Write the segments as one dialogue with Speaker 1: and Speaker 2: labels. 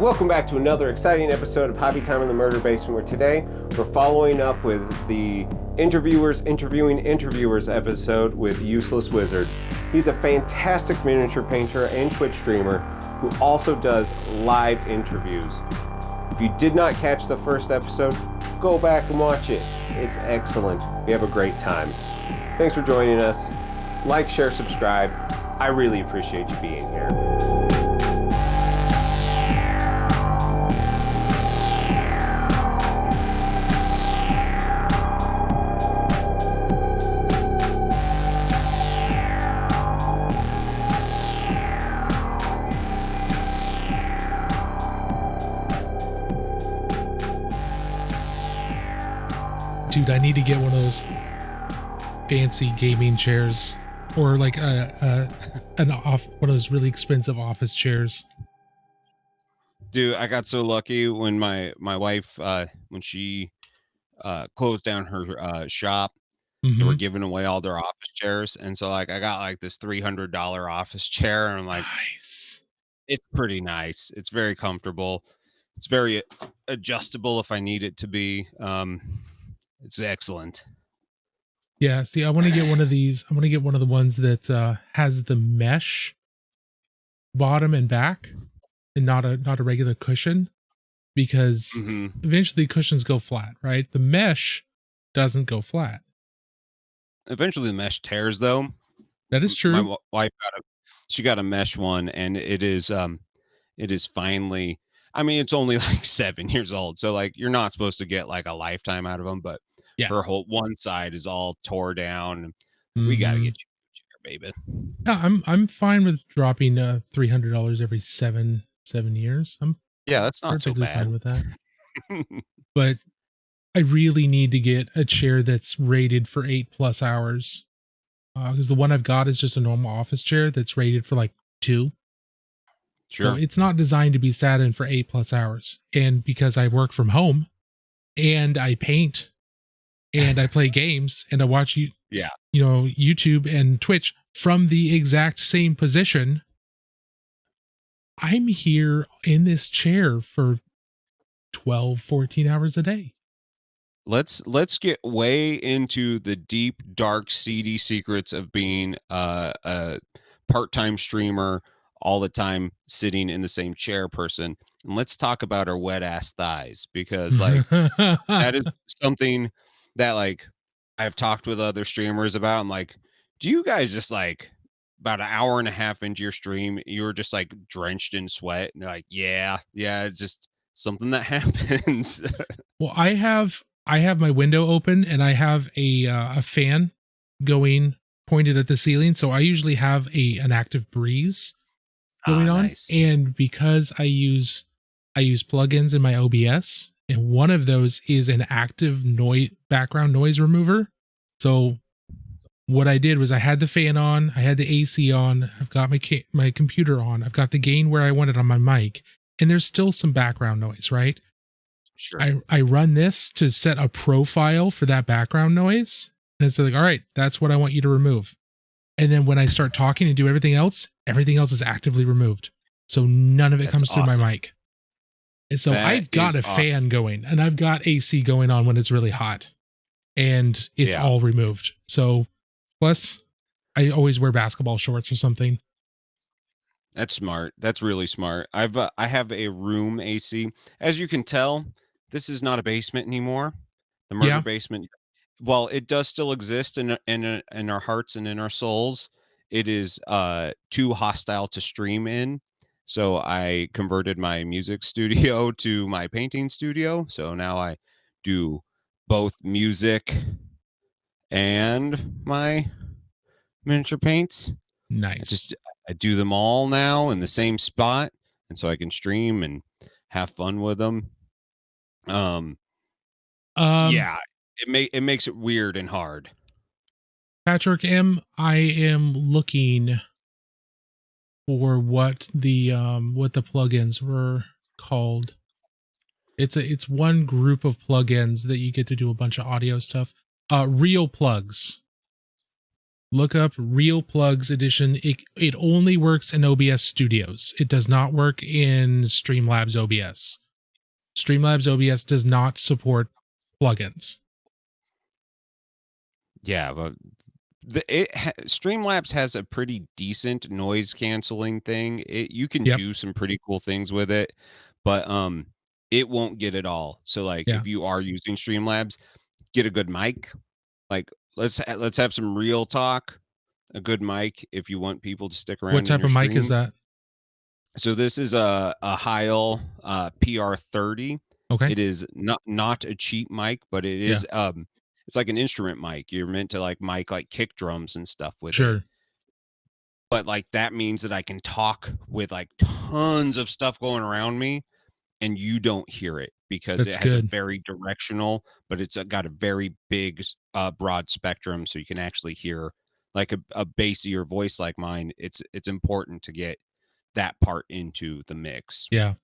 Speaker 1: Welcome back to another exciting episode of Hobby Time in the Murder Basement, where today we're following up with the Interviewers Interviewing Interviewers episode with Uselesswizard. He's a fantastic miniature painter and Twitch streamer who also does live interviews. If you did not catch the first episode, go back and watch it. It's excellent. We have a great time. Thanks for joining us. Like, share, subscribe. I really appreciate you being here.
Speaker 2: Dude, I need to get one of those fancy gaming chairs, or like one of those really expensive office chairs.
Speaker 3: Dude, I got so lucky when my wife when she closed down her shop. They were giving away all their office chairs, and so like I got like this $300 office chair, and I'm like,
Speaker 2: nice.
Speaker 3: It's pretty nice. It's very comfortable. It's very adjustable if I need it to be. It's excellent.
Speaker 2: Yeah, see, I want to get one of these. I want to get one of the ones that has the mesh bottom and back, and not a regular cushion, because eventually cushions go flat, right? The mesh doesn't go flat.
Speaker 3: Eventually the mesh tears, though.
Speaker 2: That is true.
Speaker 3: My wife got a mesh one, and it is finally, I mean, it's only like 7 years old, so like you're not supposed to get like a lifetime out of them, but
Speaker 2: yeah,
Speaker 3: her whole one side is all tore down. We got to get you a chair, baby.
Speaker 2: Yeah, I'm fine with dropping $300 every seven years.
Speaker 3: That's not so bad.
Speaker 2: Fine with that. But I really need to get a chair that's rated for 8+ hours, because the one I've got is just a normal office chair that's rated for like 2.
Speaker 3: Sure.
Speaker 2: So it's not designed to be sat in for 8+ hours. And because I work from home and I paint and I play games and I watch YouTube and Twitch from the exact same position, I'm here in this chair for 12-14 hours a day.
Speaker 3: Let's get way into the deep, dark, seedy secrets of being a part-time streamer all the time, sitting in the same chair person. And let's talk about our wet ass thighs, because like that is something that like I've talked with other streamers about. I'm like, do you guys just like about an hour and a half into your stream, you're just like drenched in sweat? And they're like, yeah, it's just something that happens.
Speaker 2: Well, I have my window open and I have a fan going pointed at the ceiling, so I usually have an active breeze going on.
Speaker 3: Nice.
Speaker 2: And because I use plugins in my OBS, and one of those is an active background noise remover. So what I did was I had the fan on, I had the AC on, I've got my computer on, I've got the gain where I want it on my mic, and there's still some background noise, right?
Speaker 3: Sure.
Speaker 2: I run this to set a profile for that background noise, and it's like, all right, that's what I want you to remove. And then when I start talking and do everything else is actively removed. So none of it comes through my mic. And so I've got a fan going, and I've got AC going on when it's really hot, and it's all removed. So plus I always wear basketball shorts or something.
Speaker 3: That's smart. That's really smart. I have a room AC. As you can tell, this is not a basement anymore. The murder basement, while it does still exist in our hearts and in our souls, it is too hostile to stream in. So I converted my music studio to my painting studio. So now I do both music and my miniature paints.
Speaker 2: Nice.
Speaker 3: I do them all now in the same spot, and so I can stream and have fun with them. It makes it weird and hard.
Speaker 2: Patrick M, I am looking for what the plugins were called. It's one group of plugins that you get to do a bunch of audio stuff. Real plugs. Look up Real Plugs Edition. It only works in OBS Studios. It does not work in Streamlabs OBS. Streamlabs OBS does not support plugins.
Speaker 3: Yeah, but Streamlabs has a pretty decent noise canceling thing. You can do some pretty cool things with it, but it won't get it all. So like if you are using Streamlabs, get a good mic. Like let's have some real talk. A good mic if you want people to stick around.
Speaker 2: What type of mic is that?
Speaker 3: So this is a Heil PR30.
Speaker 2: Okay.
Speaker 3: It is not a cheap mic, but it is it's like an instrument mic. You're meant to like mic like kick drums and stuff with it. But like that means that I can talk with like tons of stuff going around me and you don't hear it because it has a very directional, but it's got a very big broad spectrum, so you can actually hear like a bassier voice like mine. It's important to get that part into the mix.
Speaker 2: Yeah.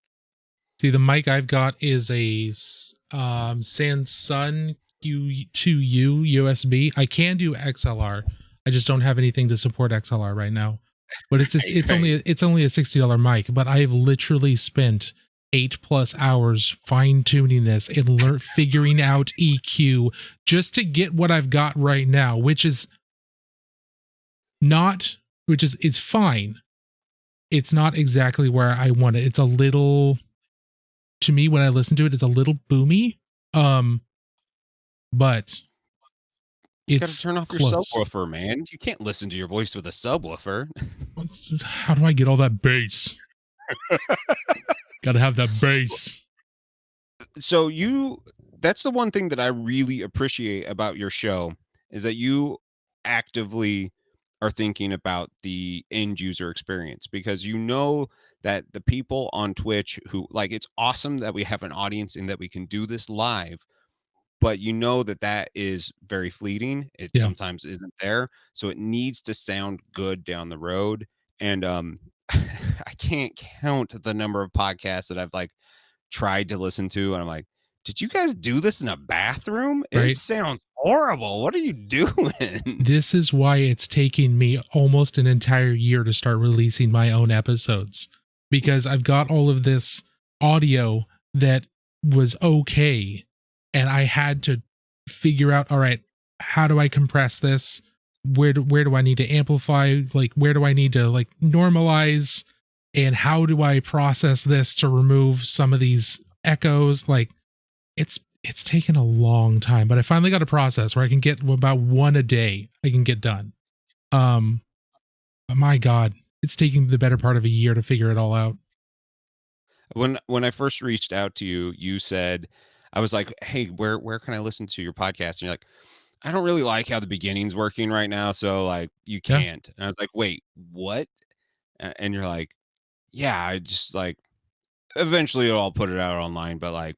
Speaker 2: See, the mic I've got is a Samsung Q2U USB. I can do XLR. I just don't have anything to support XLR right now. But it's only a $60 mic. But I've literally spent 8+ hours fine tuning this and figuring out EQ just to get what I've got right now, which is it's fine. It's not exactly where I want it. It's a little, to me, when I listen to it, it's a little boomy. But
Speaker 3: you gotta turn off your subwoofer, man. You can't listen to your voice with a subwoofer.
Speaker 2: How do I get all that bass? Gotta have that bass.
Speaker 3: So that's the one thing that I really appreciate about your show is that you actively are thinking about the end user experience, because you know that the people on Twitch who like, it's awesome that we have an audience and that we can do this live, but you know that is very fleeting. It sometimes isn't there. So it needs to sound good down the road. And I can't count the number of podcasts that I've like tried to listen to and I'm like, did you guys do this in a bathroom? Right? It sounds horrible. What are you doing?
Speaker 2: This is why it's taking me almost an entire year to start releasing my own episodes, because I've got all of this audio that was okay, and I had to figure out, all right, how do I compress this? Where do I need to amplify? Like, where do I need to like normalize? And how do I process this to remove some of these echoes? Like, it's taken a long time, but I finally got a process where I can get about one a day I can get done. But my God, it's taking the better part of a year to figure it all out.
Speaker 3: When I first reached out to you, you said, I was like, hey, where can I listen to your podcast? And you're like, I don't really like how the beginning's working right now, so like you can't. And I was like, wait, what? And you're like, yeah, I just like eventually I'll put it out online, but like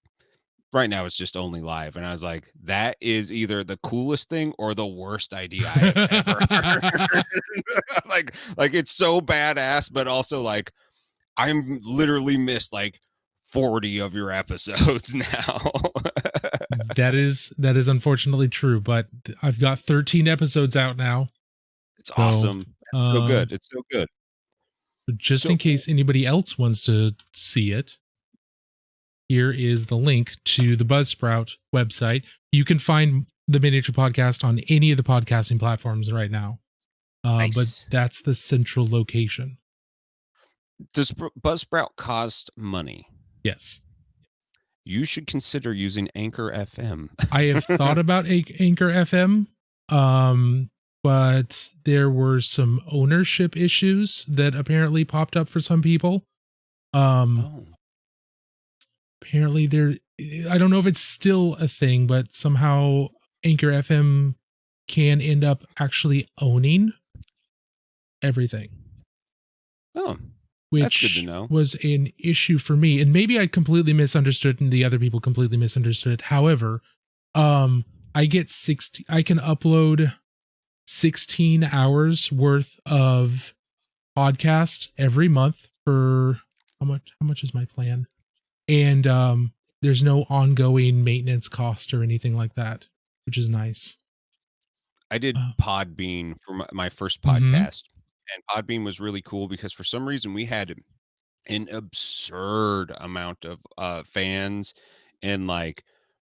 Speaker 3: right now it's just only live. And I was like, that is either the coolest thing or the worst idea I've ever heard. like it's so badass, but also like I'm literally missed like 40 of your episodes now.
Speaker 2: That is unfortunately true, but I've got 13 episodes out now.
Speaker 3: It's awesome. It's so good. It's so good.
Speaker 2: Just in case anybody else wants to see it, here is the link to the Buzzsprout website. You can find the Miniature Podcast on any of the podcasting platforms right now. Nice. But that's the central location.
Speaker 3: Does Buzzsprout cost money?
Speaker 2: Yes.
Speaker 3: You should consider using Anchor FM.
Speaker 2: I have thought about Anchor FM, but there were some ownership issues that apparently popped up for some people. Apparently I don't know if it's still a thing, but somehow Anchor FM can end up actually owning everything.
Speaker 3: Oh,
Speaker 2: which
Speaker 3: that's good to know.
Speaker 2: Was an issue for me. And maybe I completely misunderstood and the other people completely misunderstood it. However, I can upload 16 hours worth of podcast every month for how much is my plan? And there's no ongoing maintenance cost or anything like that, which is nice.
Speaker 3: I did
Speaker 2: Uh,
Speaker 3: Podbean for my first
Speaker 2: mm-hmm.
Speaker 3: podcast, and Podbean was really cool because for some reason we had an absurd amount of fans in like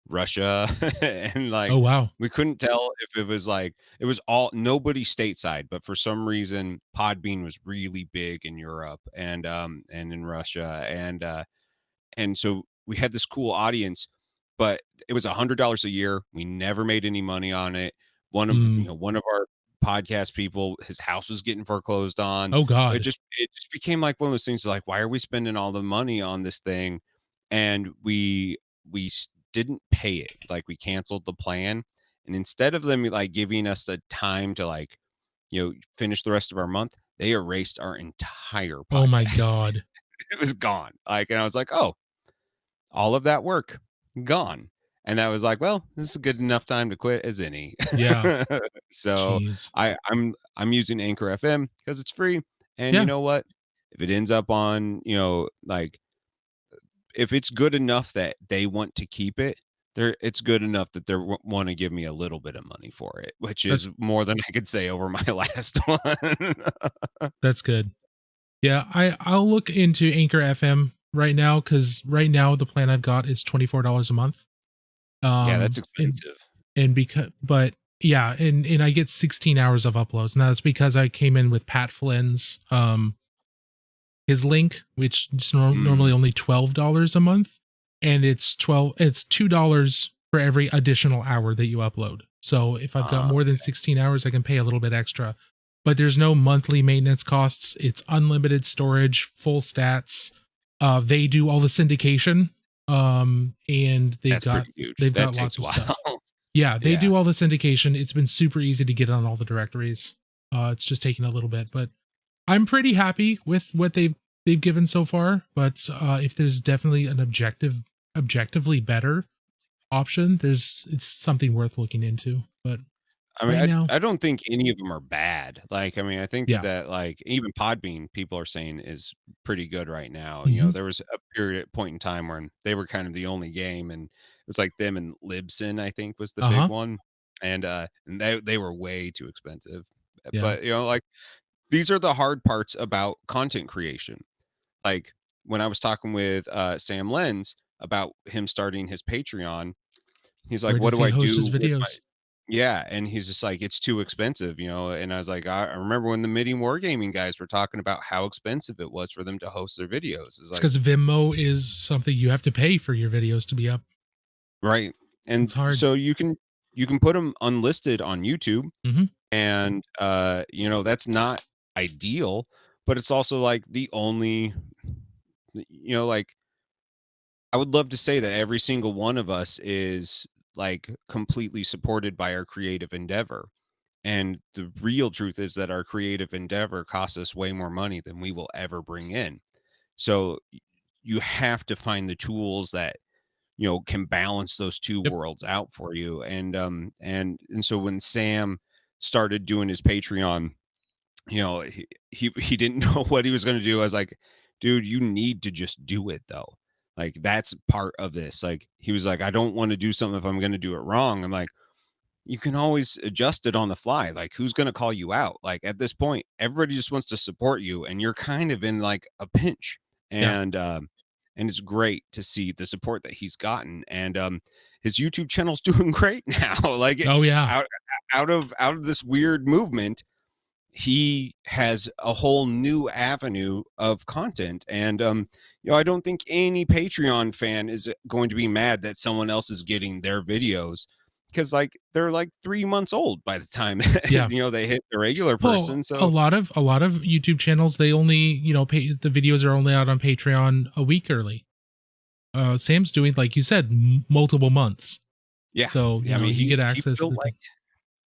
Speaker 3: Russia and
Speaker 2: Oh
Speaker 3: like
Speaker 2: wow.
Speaker 3: we couldn't tell if it was like it was all nobody stateside, but for some reason Podbean was really big in Europe and in Russia and so we had this cool audience, but it was $100 a year. We never made any money on it.
Speaker 2: Mm.
Speaker 3: One of our podcast people, his house was getting foreclosed on.
Speaker 2: Oh
Speaker 3: It
Speaker 2: God.
Speaker 3: just it just became like one of those things like, why are we spending all the money on this thing? And we didn't pay it. Like we canceled the plan. And instead of them like giving us the time to like, finish the rest of our month, they erased our entire
Speaker 2: Oh my
Speaker 3: podcast.
Speaker 2: God.
Speaker 3: It was gone. Like, and I was like, oh, all of that work gone. And that was like, well, this is a good enough time to quit as any.
Speaker 2: Yeah.
Speaker 3: So
Speaker 2: Jeez.
Speaker 3: I'm using Anchor FM because it's free. And you
Speaker 2: Yeah.
Speaker 3: know what? If it ends up on, like if it's good enough that they want to keep it, it's good enough that they want to give me a little bit of money for it, which
Speaker 2: That's
Speaker 3: is more than I could say over my last one.
Speaker 2: that's good. Yeah, I'll look into Anchor FM right now because right now the plan I've got is $24 a month.
Speaker 3: Yeah, that's
Speaker 2: And
Speaker 3: expensive.
Speaker 2: because but yeah, and I get 16 hours of uploads. And that's because I came in with Pat Flynn's his link, which is normally
Speaker 3: Mm.
Speaker 2: only $12 a month, and it's $2 for every additional hour that you upload. So if I've got
Speaker 3: Uh,
Speaker 2: more than 16 hours, I can pay a little bit extra. But there's no monthly maintenance costs. It's unlimited storage, full stats. They do all the syndication. And they've
Speaker 3: that's
Speaker 2: got
Speaker 3: pretty huge.
Speaker 2: they've
Speaker 3: That
Speaker 2: got
Speaker 3: takes
Speaker 2: lots
Speaker 3: a
Speaker 2: of stuff.
Speaker 3: while.
Speaker 2: Yeah, they
Speaker 3: Yeah.
Speaker 2: do all the syndication. It's been super easy to get on all the directories. It's just taking a little bit, but I'm pretty happy with what they've given so far. But if there's definitely an objectively better option, it's something worth looking into. But
Speaker 3: I mean,
Speaker 2: right now,
Speaker 3: I don't think any of them are bad. Like, I mean, I think
Speaker 2: yeah,
Speaker 3: that, like, even Podbean, people are saying is pretty good right now.
Speaker 2: hmm
Speaker 3: There was a period point in time when they were kind of the only game, and it was like them and Libsyn, I think, was the
Speaker 2: uh
Speaker 3: big
Speaker 2: huh,
Speaker 3: one, and they were way too expensive.
Speaker 2: yeah,
Speaker 3: But like these are the hard parts about content creation. Like when I was talking with Sam Lenz about him starting his Patreon, he's like,
Speaker 2: where
Speaker 3: "What
Speaker 2: does
Speaker 3: do
Speaker 2: he
Speaker 3: I
Speaker 2: host his
Speaker 3: do with my?"
Speaker 2: videos?
Speaker 3: Yeah, and he's just like, "It's too expensive," and I was like, I remember when the MIDI Wargaming guys were talking about how expensive it was for them to host their videos. It's
Speaker 2: It's
Speaker 3: like,
Speaker 2: because Vimeo is something you have to pay for your videos to be up.
Speaker 3: right.
Speaker 2: It's
Speaker 3: And
Speaker 2: hard.
Speaker 3: so you can put them unlisted on YouTube
Speaker 2: Hmm.
Speaker 3: and that's not ideal, but it's also like the only like I would love to say that every single one of us is like completely supported by our creative endeavor. And the real truth is that our creative endeavor costs us way more money than we will ever bring in. So you have to find the tools that can balance those two
Speaker 2: Yep.
Speaker 3: worlds out for you. And so when Sam started doing his Patreon, he didn't know what he was going to do. I was like, dude, you need to just do it though. Like that's part of this. Like he was like, I don't want to do something if I'm going to do it wrong. I'm like, you can always adjust it on the fly. Like, who's going to call you out? Like, at this point, everybody just wants to support you, and you're kind of in like a pinch.
Speaker 2: Yeah.
Speaker 3: And it's great to see the support that he's gotten. And his YouTube channel's doing great now. Like,
Speaker 2: Oh yeah.
Speaker 3: out out of this weird movement, he has a whole new avenue of content. And I don't think any Patreon fan is going to be mad that someone else is getting their videos because like they're like 3 months old by the time
Speaker 2: Yeah.
Speaker 3: they hit the regular
Speaker 2: Well,
Speaker 3: person.
Speaker 2: a
Speaker 3: So
Speaker 2: lot of YouTube channels, they only pay, the videos are only out on Patreon a week early. Sam's doing, like you said, multiple months.
Speaker 3: yeah.
Speaker 2: So,
Speaker 3: I mean
Speaker 2: you get
Speaker 3: he
Speaker 2: access to
Speaker 3: built
Speaker 2: the
Speaker 3: like
Speaker 2: thing.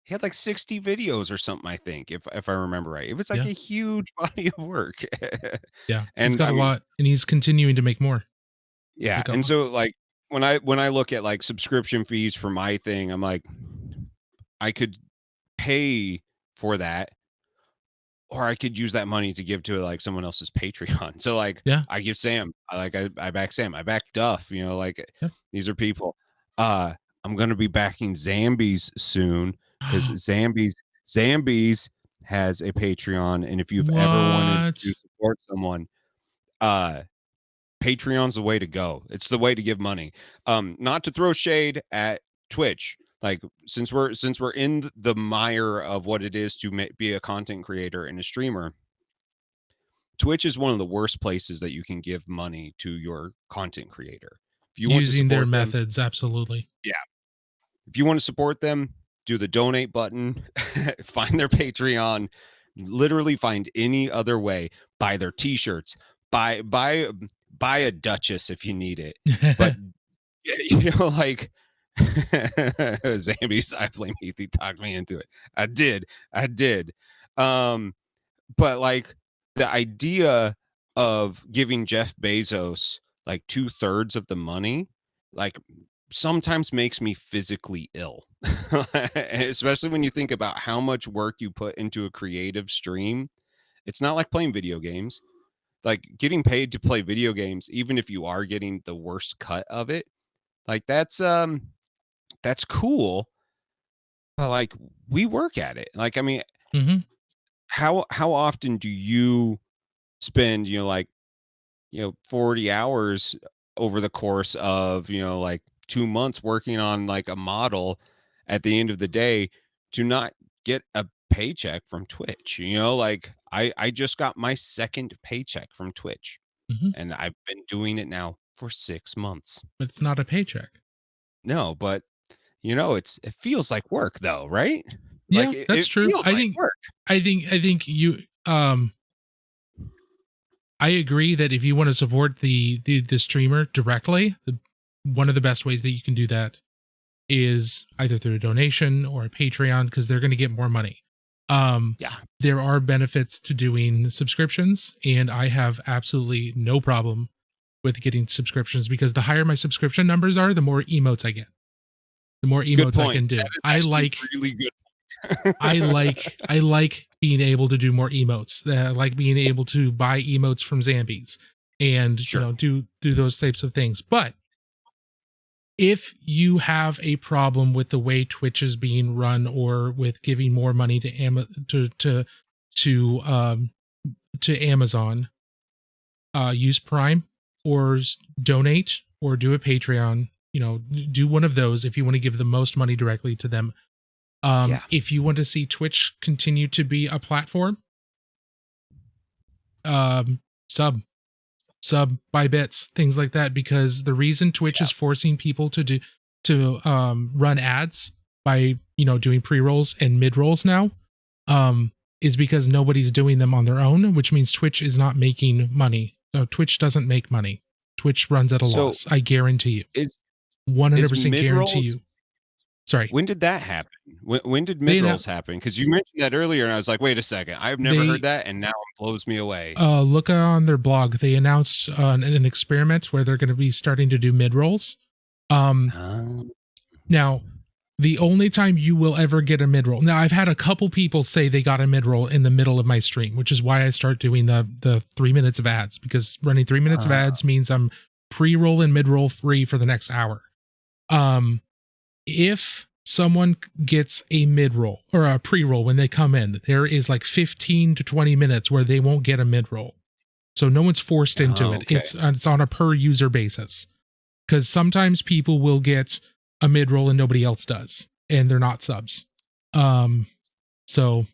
Speaker 3: he had like 60 videos or something, I think, if I remember right. It was like
Speaker 2: Yeah.
Speaker 3: a huge body of work.
Speaker 2: Yeah. He's
Speaker 3: And
Speaker 2: got
Speaker 3: I
Speaker 2: a
Speaker 3: mean,
Speaker 2: lot, and he's continuing to make more.
Speaker 3: yeah,
Speaker 2: Like,
Speaker 3: and so, like, when I look at, like, subscription fees for my thing, I'm like, I could pay for that, or I could use that money to give to, like, someone else's Patreon. So, like,
Speaker 2: yeah.
Speaker 3: I give Sam, I back Sam, I back Duff, like,
Speaker 2: Yeah.
Speaker 3: these are people. Uh, I'm gonna be backing Zambies soon, because Zambies has a Patreon, and if you've ever wanted to
Speaker 2: What?
Speaker 3: support someone, Patreon's the way to go. It's the way to give money. Not to throw shade at Twitch. Like since we're in the mire of what it is to be a content creator and a streamer, Twitch is one of the worst places that you can give money to your content creator. If you want to
Speaker 2: Using their
Speaker 3: support them,
Speaker 2: methods, absolutely.
Speaker 3: yeah. If you want to support them, do the donate button, find their Patreon, literally find any other way, buy their t-shirts, buy a Duchess if you need it. But you know, like Zambies, I blame Heath, he talked me into it. I did. But like the idea of giving Jeff Bezos like 2/3 of the money, like sometimes makes me physically ill. Especially when you think about how much work you put into a creative stream. It's not like playing video games. Like getting paid to play video games, even if you are getting the worst cut of it, like that's cool. But like we work at it. Like, I mean,
Speaker 2: Mm-hmm.
Speaker 3: how often do you spend, 40 hours over the course of, like 2 months working on like a model at the end of the day to not get a paycheck from Twitch? Like I just got my second paycheck from Twitch,
Speaker 2: Mm-hmm.
Speaker 3: and I've been doing it now for 6 months.
Speaker 2: But it's not a paycheck.
Speaker 3: No, but it feels like work though, right?
Speaker 2: Yeah,
Speaker 3: Like
Speaker 2: that's
Speaker 3: it
Speaker 2: true.
Speaker 3: feels
Speaker 2: I
Speaker 3: like
Speaker 2: think
Speaker 3: work.
Speaker 2: I think you I agree that if you want to support the streamer directly, one of the best ways that you can do that is either through a donation or a Patreon, because they're going to get more money.
Speaker 3: Yeah.
Speaker 2: There are benefits to doing subscriptions, and I have absolutely no problem with getting subscriptions, because the higher my subscription numbers are, the more emotes I get. The more
Speaker 3: Good
Speaker 2: emotes I
Speaker 3: point.
Speaker 2: can do.
Speaker 3: That is
Speaker 2: I
Speaker 3: actually
Speaker 2: like
Speaker 3: really good.
Speaker 2: I like being able to do more emotes. I like being able to buy emotes from Zambies and
Speaker 3: Sure.
Speaker 2: do those types of things. But if you have a problem with the way Twitch is being run, or with giving more money to Amazon, use Prime or donate or do a Patreon. Do one of those if you want to give the most money directly to them.
Speaker 3: Yeah.
Speaker 2: If you want to see Twitch continue to be a platform, sub buy bits, things like that, because the reason Twitch is forcing people to run ads by doing pre-rolls and mid-rolls now is because nobody's doing them on their own, which means Twitch is not making money. No, Twitch doesn't make money. Twitch runs at a loss. I guarantee you.
Speaker 3: Is
Speaker 2: 100% guarantee
Speaker 3: mid-rolls,
Speaker 2: you. Sorry.
Speaker 3: When did that happen? When did mid-rolls happen? Because you mentioned that earlier, and I was like, wait a second. I've never heard that, and now it blows me away.
Speaker 2: Look on their blog. They announced an experiment where they're going to be starting to do mid-rolls. Now, the only time you will ever get a mid-roll. Now, I've had a couple people say they got a mid-roll in the middle of my stream, which is why I start doing the 3 minutes of ads, because running 3 minutes of ads means I'm pre-roll and mid-roll free for the next hour. If someone gets a mid-roll or a pre-roll when they come in, there is like 15 to 20 minutes where they won't get a mid-roll. So no one's forced into it. It's on a per user basis, because sometimes people will get a mid-roll and nobody else does, and they're not subs. So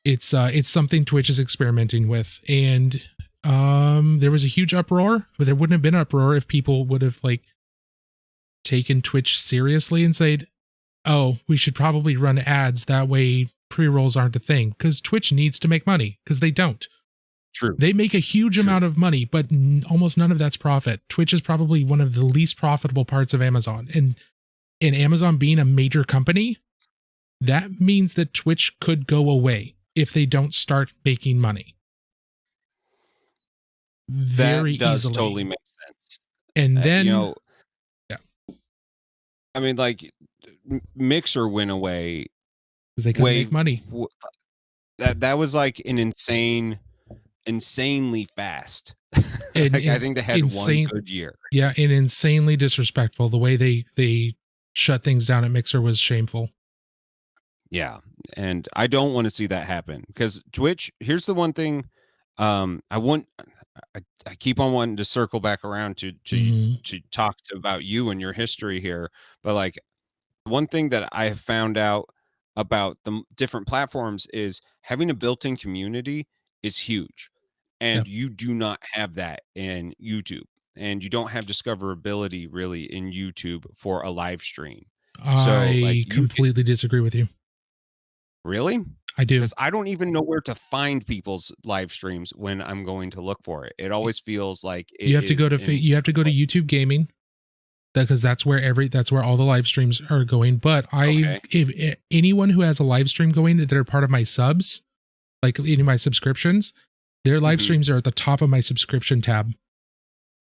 Speaker 2: it's something Twitch is experimenting with, and there was a huge uproar, but there wouldn't have been uproar if people would have like taken Twitch seriously and said, oh, we should probably run ads, that way pre-rolls aren't a thing, because Twitch needs to make money, because they don't.
Speaker 3: True.
Speaker 2: They make a huge amount of money, but almost none of that's profit. Twitch is probably one of the least profitable parts of Amazon. And in Amazon being a major company, that means that Twitch could go away if they don't start making money. Very
Speaker 3: that does
Speaker 2: easily.
Speaker 3: Totally make sense.
Speaker 2: And then,
Speaker 3: yeah. I mean, like, Mixer went away
Speaker 2: because they couldn't make money.
Speaker 3: That was like an insanely fast. I think they had one good year.
Speaker 2: Yeah, and insanely disrespectful. The way they shut things down at Mixer was shameful.
Speaker 3: Yeah, and I don't want to see that happen because Twitch. Here's the one thing, I want. I keep on wanting to circle back around
Speaker 2: Hmm.
Speaker 3: to talk about you and your history here, but like one thing that I have found out about the different platforms is having a built-in community is huge,
Speaker 2: Yeah,
Speaker 3: and you do not have that in YouTube, and you don't have discoverability really in YouTube for a live stream. So like
Speaker 2: I
Speaker 3: you
Speaker 2: completely disagree with you.
Speaker 3: Really?
Speaker 2: I do.
Speaker 3: Because I don't even know where to find people's live streams when I'm going to look for it. It always feels like
Speaker 2: You
Speaker 3: it
Speaker 2: have to go
Speaker 3: is
Speaker 2: to
Speaker 3: in
Speaker 2: you have to
Speaker 3: some
Speaker 2: go to
Speaker 3: place.
Speaker 2: YouTube Gaming, because that's where all the live streams are going. But
Speaker 3: Okay.
Speaker 2: if anyone who has a live stream going that are part of my subs, like any of my subscriptions, their live
Speaker 3: Mhm.
Speaker 2: streams are at the top of my subscription tab.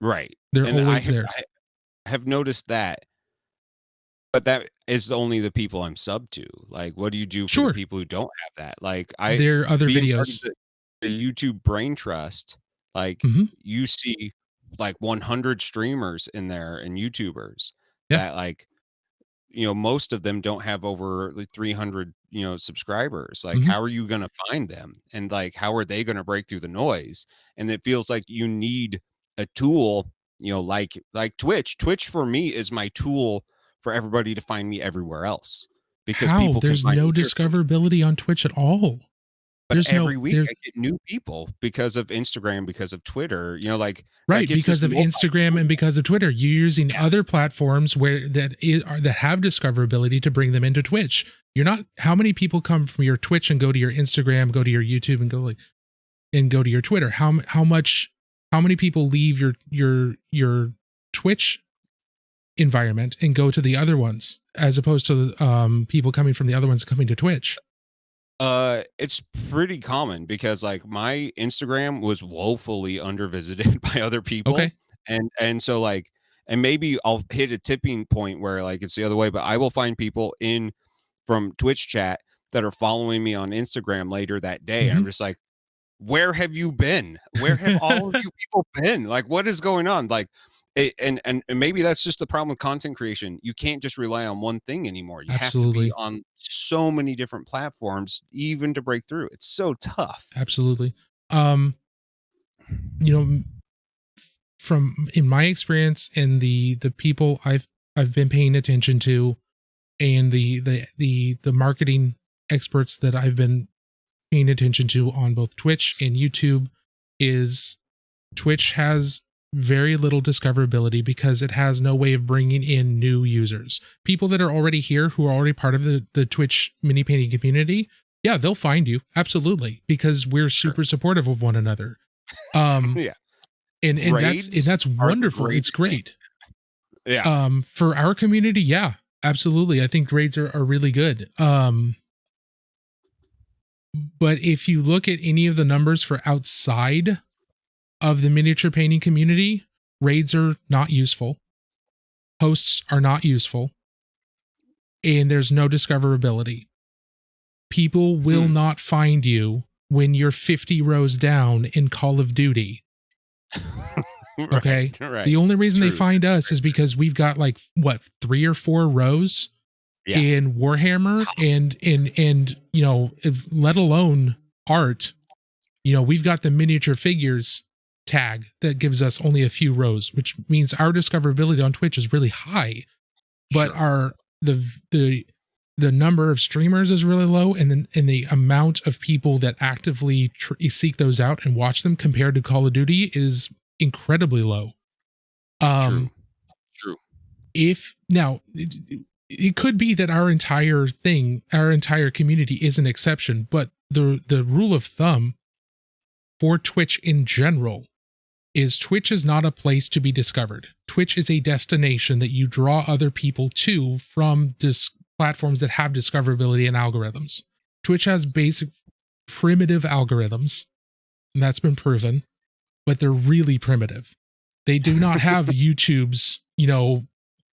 Speaker 3: Right.
Speaker 2: They're
Speaker 3: And
Speaker 2: always there.
Speaker 3: I have noticed that, but that is only the people I'm subbed to. Like, what do you do for the
Speaker 2: Sure,
Speaker 3: people who don't have that? Like,
Speaker 2: there are other
Speaker 3: being part of
Speaker 2: videos.
Speaker 3: the YouTube brain trust, like
Speaker 2: Hmm.
Speaker 3: you see like 100 streamers in there and YouTubers
Speaker 2: Yeah.
Speaker 3: that like most of them don't have over like 300, subscribers. Like,
Speaker 2: Hmm.
Speaker 3: how are you going to find them? And like, how are they going to break through the noise? And it feels like you need a tool, like Twitch. Twitch for me is my tool for everybody to find me everywhere else because
Speaker 2: How?
Speaker 3: people can
Speaker 2: There's
Speaker 3: find me
Speaker 2: no
Speaker 3: here too.
Speaker 2: discoverability on Twitch at all.
Speaker 3: But
Speaker 2: There's no
Speaker 3: every week
Speaker 2: there's
Speaker 3: I get new people because of Instagram, because of Twitter, like
Speaker 2: Right,
Speaker 3: it's this
Speaker 2: because of Instagram and
Speaker 3: multi-tool.
Speaker 2: because of Twitter. You're using
Speaker 3: Yeah,
Speaker 2: other platforms that have discoverability to bring them into Twitch. You're not How many people come from your Twitch and go to your Instagram, go to your YouTube and go to your Twitter? How many people leave your Twitch environment and go to the other ones as opposed to people coming from the other ones coming to Twitch?
Speaker 3: it's pretty common because like my Instagram was woefully undervisited by other people.
Speaker 2: Okay.
Speaker 3: And so like and maybe I'll hit a tipping point where like it's the other way, but I will find people in from Twitch chat that are following me on Instagram later that day. And I'm
Speaker 2: Mhm.
Speaker 3: just like, where have you been? Where have all of you people been? Like, what is going on? Like, and maybe that's just the problem with content creation. You can't just rely on one thing anymore. You have to be
Speaker 2: Absolutely.
Speaker 3: on so many different platforms, even to break through. It's so tough.
Speaker 2: Absolutely. Um, you know, from in my experience and the people I've been paying attention to, and the marketing experts that I've been paying attention to on both Twitch and YouTube, is Twitch has very little discoverability because it has no way of bringing in new users. People that are already here, who are already part of the Twitch mini painting community, yeah, they'll find you absolutely, because we're
Speaker 3: Sure.
Speaker 2: super supportive of one another. Um,
Speaker 3: Yeah.
Speaker 2: and
Speaker 3: Raids
Speaker 2: that's
Speaker 3: are the
Speaker 2: wonderful. It's
Speaker 3: greatest thing.
Speaker 2: great.
Speaker 3: Yeah.
Speaker 2: For our community, yeah, absolutely. I think grades are really good. But if you look at any of the numbers for outside of the miniature painting community, raids are not useful. Hosts are not useful. And there's no discoverability. People will
Speaker 3: Hmm.
Speaker 2: not find you when you're 50 rows down in Call of Duty. Okay.
Speaker 3: Right. Right.
Speaker 2: The only reason they
Speaker 3: True.
Speaker 2: find us is because we've got like what, 3 or 4 rows
Speaker 3: Yeah.
Speaker 2: in Warhammer, and let alone art. We've got the miniature figures tag that gives us only a few rows, which means our discoverability on Twitch is really high, but
Speaker 3: Sure.
Speaker 2: our the number of streamers is really low, and the amount of people that actively seek those out and watch them compared to Call of Duty is incredibly low.
Speaker 3: True.
Speaker 2: Um,
Speaker 3: True.
Speaker 2: if now it could be that our entire community is an exception, but the rule of thumb for Twitch in general is Twitch is not a place to be discovered. Twitch is a destination that you draw other people to from platforms that have discoverability and algorithms. Twitch has basic primitive algorithms, and that's been proven, but they're really primitive. They do not have YouTube's,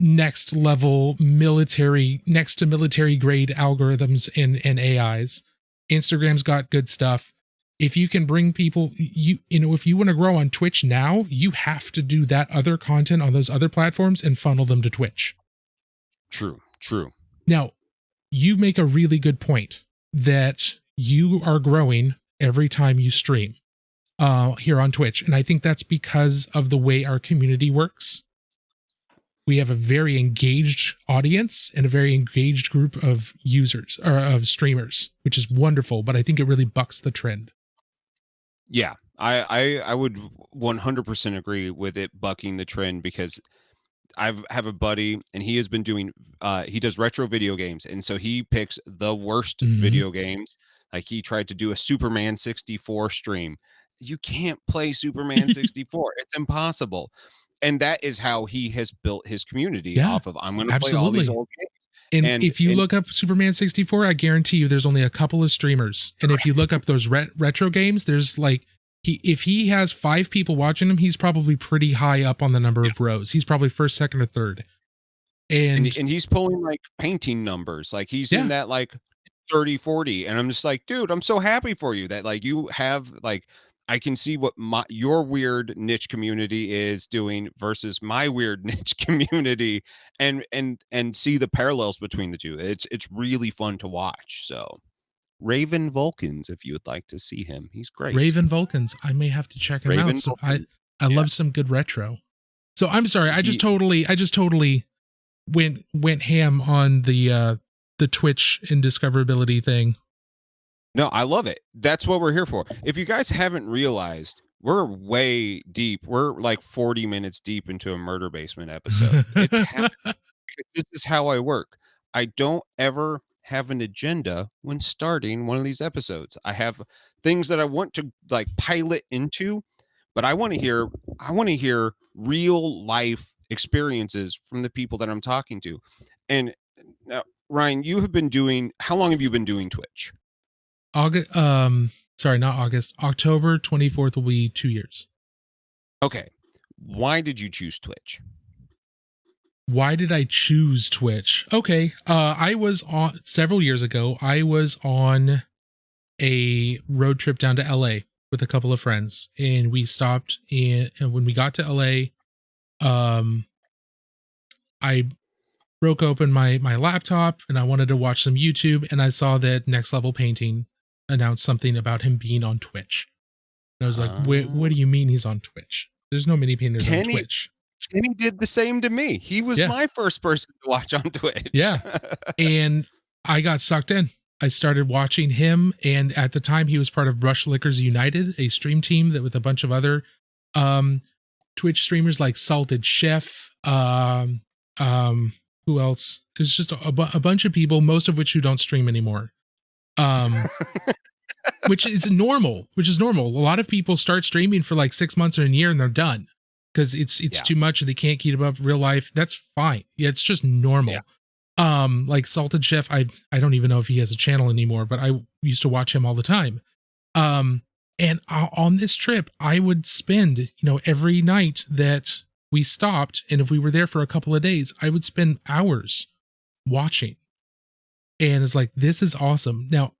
Speaker 2: next level next to military grade algorithms and AIs. Instagram's got good stuff. If you can bring people, if you want to grow on Twitch now, you have to do that other content on those other platforms and funnel them to Twitch.
Speaker 3: True. True.
Speaker 2: Now, you make a really good point that you are growing every time you stream here on Twitch. And I think that's because of the way our community works. We have a very engaged audience and a very engaged group of users or of streamers, which is wonderful, but I think it really bucks the trend.
Speaker 3: Yeah, I would 100% agree with it bucking the trend, because I have a buddy and he has been doing he does retro video games, and so he picks the worst video games. Like he tried to do a Superman 64 stream. You can't play Superman 64. It's impossible. And that is how he has built his community off of, I'm going to play all these old games.
Speaker 2: And if you look up Superman 64, I guarantee you there's only a couple of streamers. And if you look up those retro games, there's like, if he has 5 people watching him, he's probably pretty high up on the number of rows. He's probably first, second, or third. And
Speaker 3: he's pulling like painting numbers. Like he's in that like 30, 40. And I'm just like, dude, I'm so happy for you that like you have like, I can see what your weird niche community is doing versus my weird niche community, and see the parallels between the two. It's really fun to watch. So Raven Vulcans, if you would like to see him, he's great.
Speaker 2: Raven Vulcans, I may have to check him out. So I love some good retro. So I'm sorry, I just totally went ham on the Twitch and discoverability thing.
Speaker 3: No, I love it. That's what we're here for. If you guys haven't realized, we're way deep. We're like 40 minutes deep into a Murder Basement episode. This is how I work. I don't ever have an agenda when starting one of these episodes. I have things that I want to like pilot into, but I want to hear real life experiences from the people that I'm talking to. And now, Ryan, how long have you been doing Twitch?
Speaker 2: October 24th will be 2 years.
Speaker 3: Okay. Why did you choose Twitch?
Speaker 2: Why did I choose Twitch? Okay. I was on several years ago. I was on a road trip down to LA with a couple of friends, and we stopped and when we got to LA, I broke open my laptop and I wanted to watch some YouTube, and I saw that Next Level Painting announced something about him being on Twitch. And I was like, what do you mean he's on Twitch? There's no mini painters on Twitch.
Speaker 3: Kenny did the same to me. He was my first person to watch on Twitch.
Speaker 2: Yeah. And I got sucked in. I started watching him, and at the time he was part of Brush Lickers United, a stream team that with a bunch of other Twitch streamers like Salted Chef, who else? There's just a bunch of people, most of which who don't stream anymore. Which is normal. A lot of people start streaming for like 6 months or a year and they're done because it's too much and they can't keep up real life. That's fine. Yeah, it's just normal. Like Salted Chef, I don't even know if he has a channel anymore, but I used to watch him all the time. And on this trip, I would spend, every night that we stopped, and if we were there for a couple of days, I would spend hours watching. And it's like, this is awesome. Now,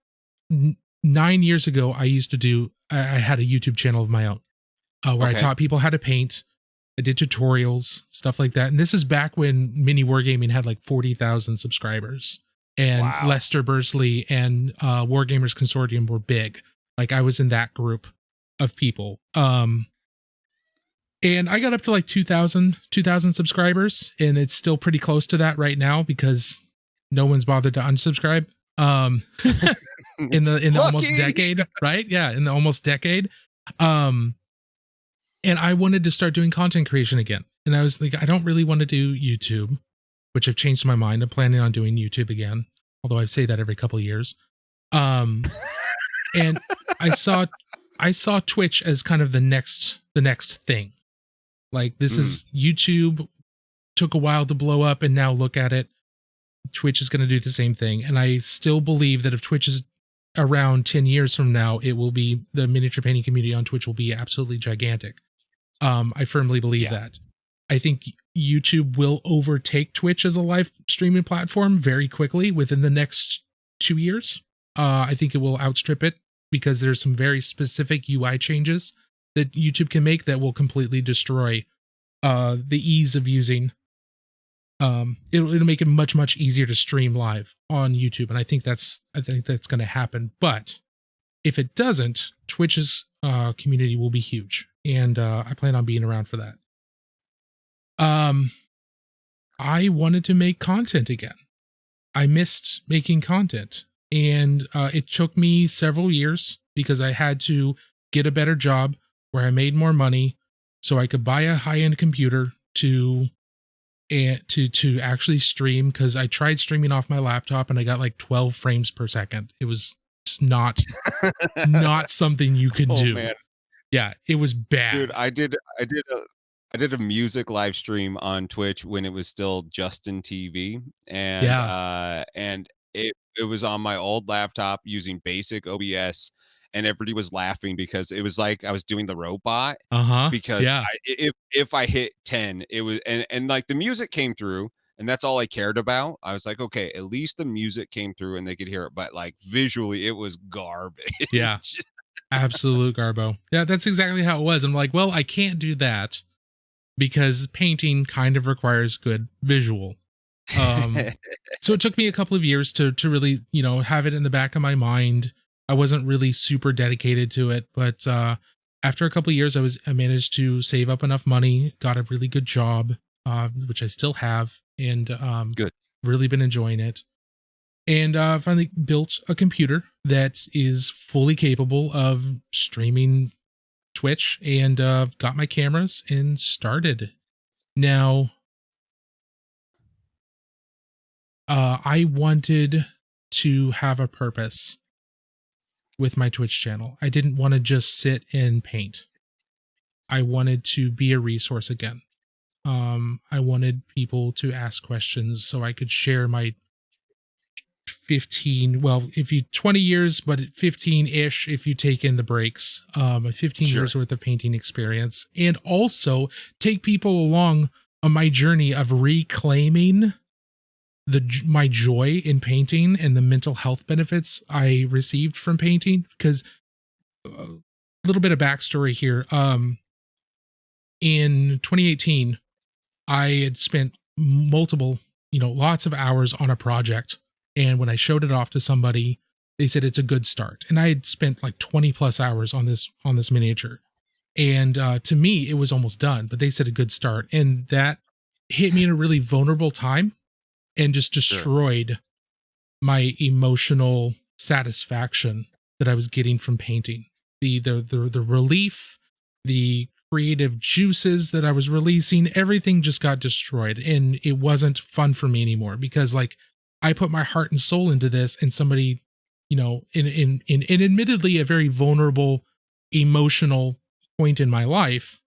Speaker 2: 9 years ago, I had a YouTube channel of my own where I taught people how to paint. I did tutorials, stuff like that. And this is back when Mini Wargaming had like 40,000 subscribers, and Lester Bursley and Wargamers Consortium were big. Like I was in that group of people. And I got up to like 2,000 subscribers, and it's still pretty close to that right now because no one's bothered to unsubscribe. In the almost decade, right? Yeah, in the almost decade. And I wanted to start doing content creation again. And I was like, I don't really want to do YouTube, which I've changed my mind. I'm planning on doing YouTube again, although I say that every couple of years. And I saw Twitch as kind of the next thing. Like this is YouTube took a while to blow up, and now look at it. Twitch is going to do the same thing. And I still believe that if Twitch is around 10 years from now, it will be the miniature painting community on Twitch will be absolutely gigantic. I firmly believe that. I think YouTube will overtake Twitch as a live streaming platform very quickly within the next 2 years. I think it will outstrip it because there's some very specific UI changes that YouTube can make that will completely destroy the ease of using It'll make it much easier to stream live on YouTube, and I think that's going to happen. But if it doesn't, Twitch's community will be huge, and I plan on being around for that. I wanted to make content again. I missed making content, and it took me several years because I had to get a better job where I made more money so I could buy a high-end computer to actually stream, because I tried streaming off my laptop and I got like 12 frames per second. It was just not something you can do. Man. Yeah, it was bad.
Speaker 3: Dude, I did a music live stream on Twitch when it was still Justin TV, and it was on my old laptop using basic OBS, and everybody was laughing because it was like I was doing the robot. Because if I hit 10, it was and like the music came through, and that's all I cared about. I was like, okay, at least the music came through and they could hear it, but like visually it was garbage.
Speaker 2: Yeah. Absolute garbo. Yeah, that's exactly how it was. I'm like, well, I can't do that because painting kind of requires good visual. So it took me a couple of years to really, have it in the back of my mind. I wasn't really super dedicated to it, but after a couple of years, I managed to save up enough money, got a really good job, which I still have, and
Speaker 3: good.
Speaker 2: Really been enjoying it. And finally built a computer that is fully capable of streaming Twitch, and got my cameras and started. Now, I wanted to have a purpose with my Twitch channel. I didn't want to just sit and paint. I wanted to be a resource again. I wanted people to ask questions so I could share my 20 years, but 15-ish if you take in the breaks, 15 years worth of painting experience, and also take people along on my journey of reclaiming my joy in painting and the mental health benefits I received from painting. Because a little bit of backstory here. In 2018, I had spent lots of hours on a project. And when I showed it off to somebody, they said it's a good start. And I had spent like 20 plus hours on this miniature. And to me, it was almost done, but they said a good start. And that hit me in a really vulnerable time and just destroyed my emotional satisfaction that I was getting from painting. The relief, the creative juices that I was releasing, everything just got destroyed. And it wasn't fun for me anymore, because like, I put my heart and soul into this, and somebody, in admittedly a very vulnerable, emotional point in my life,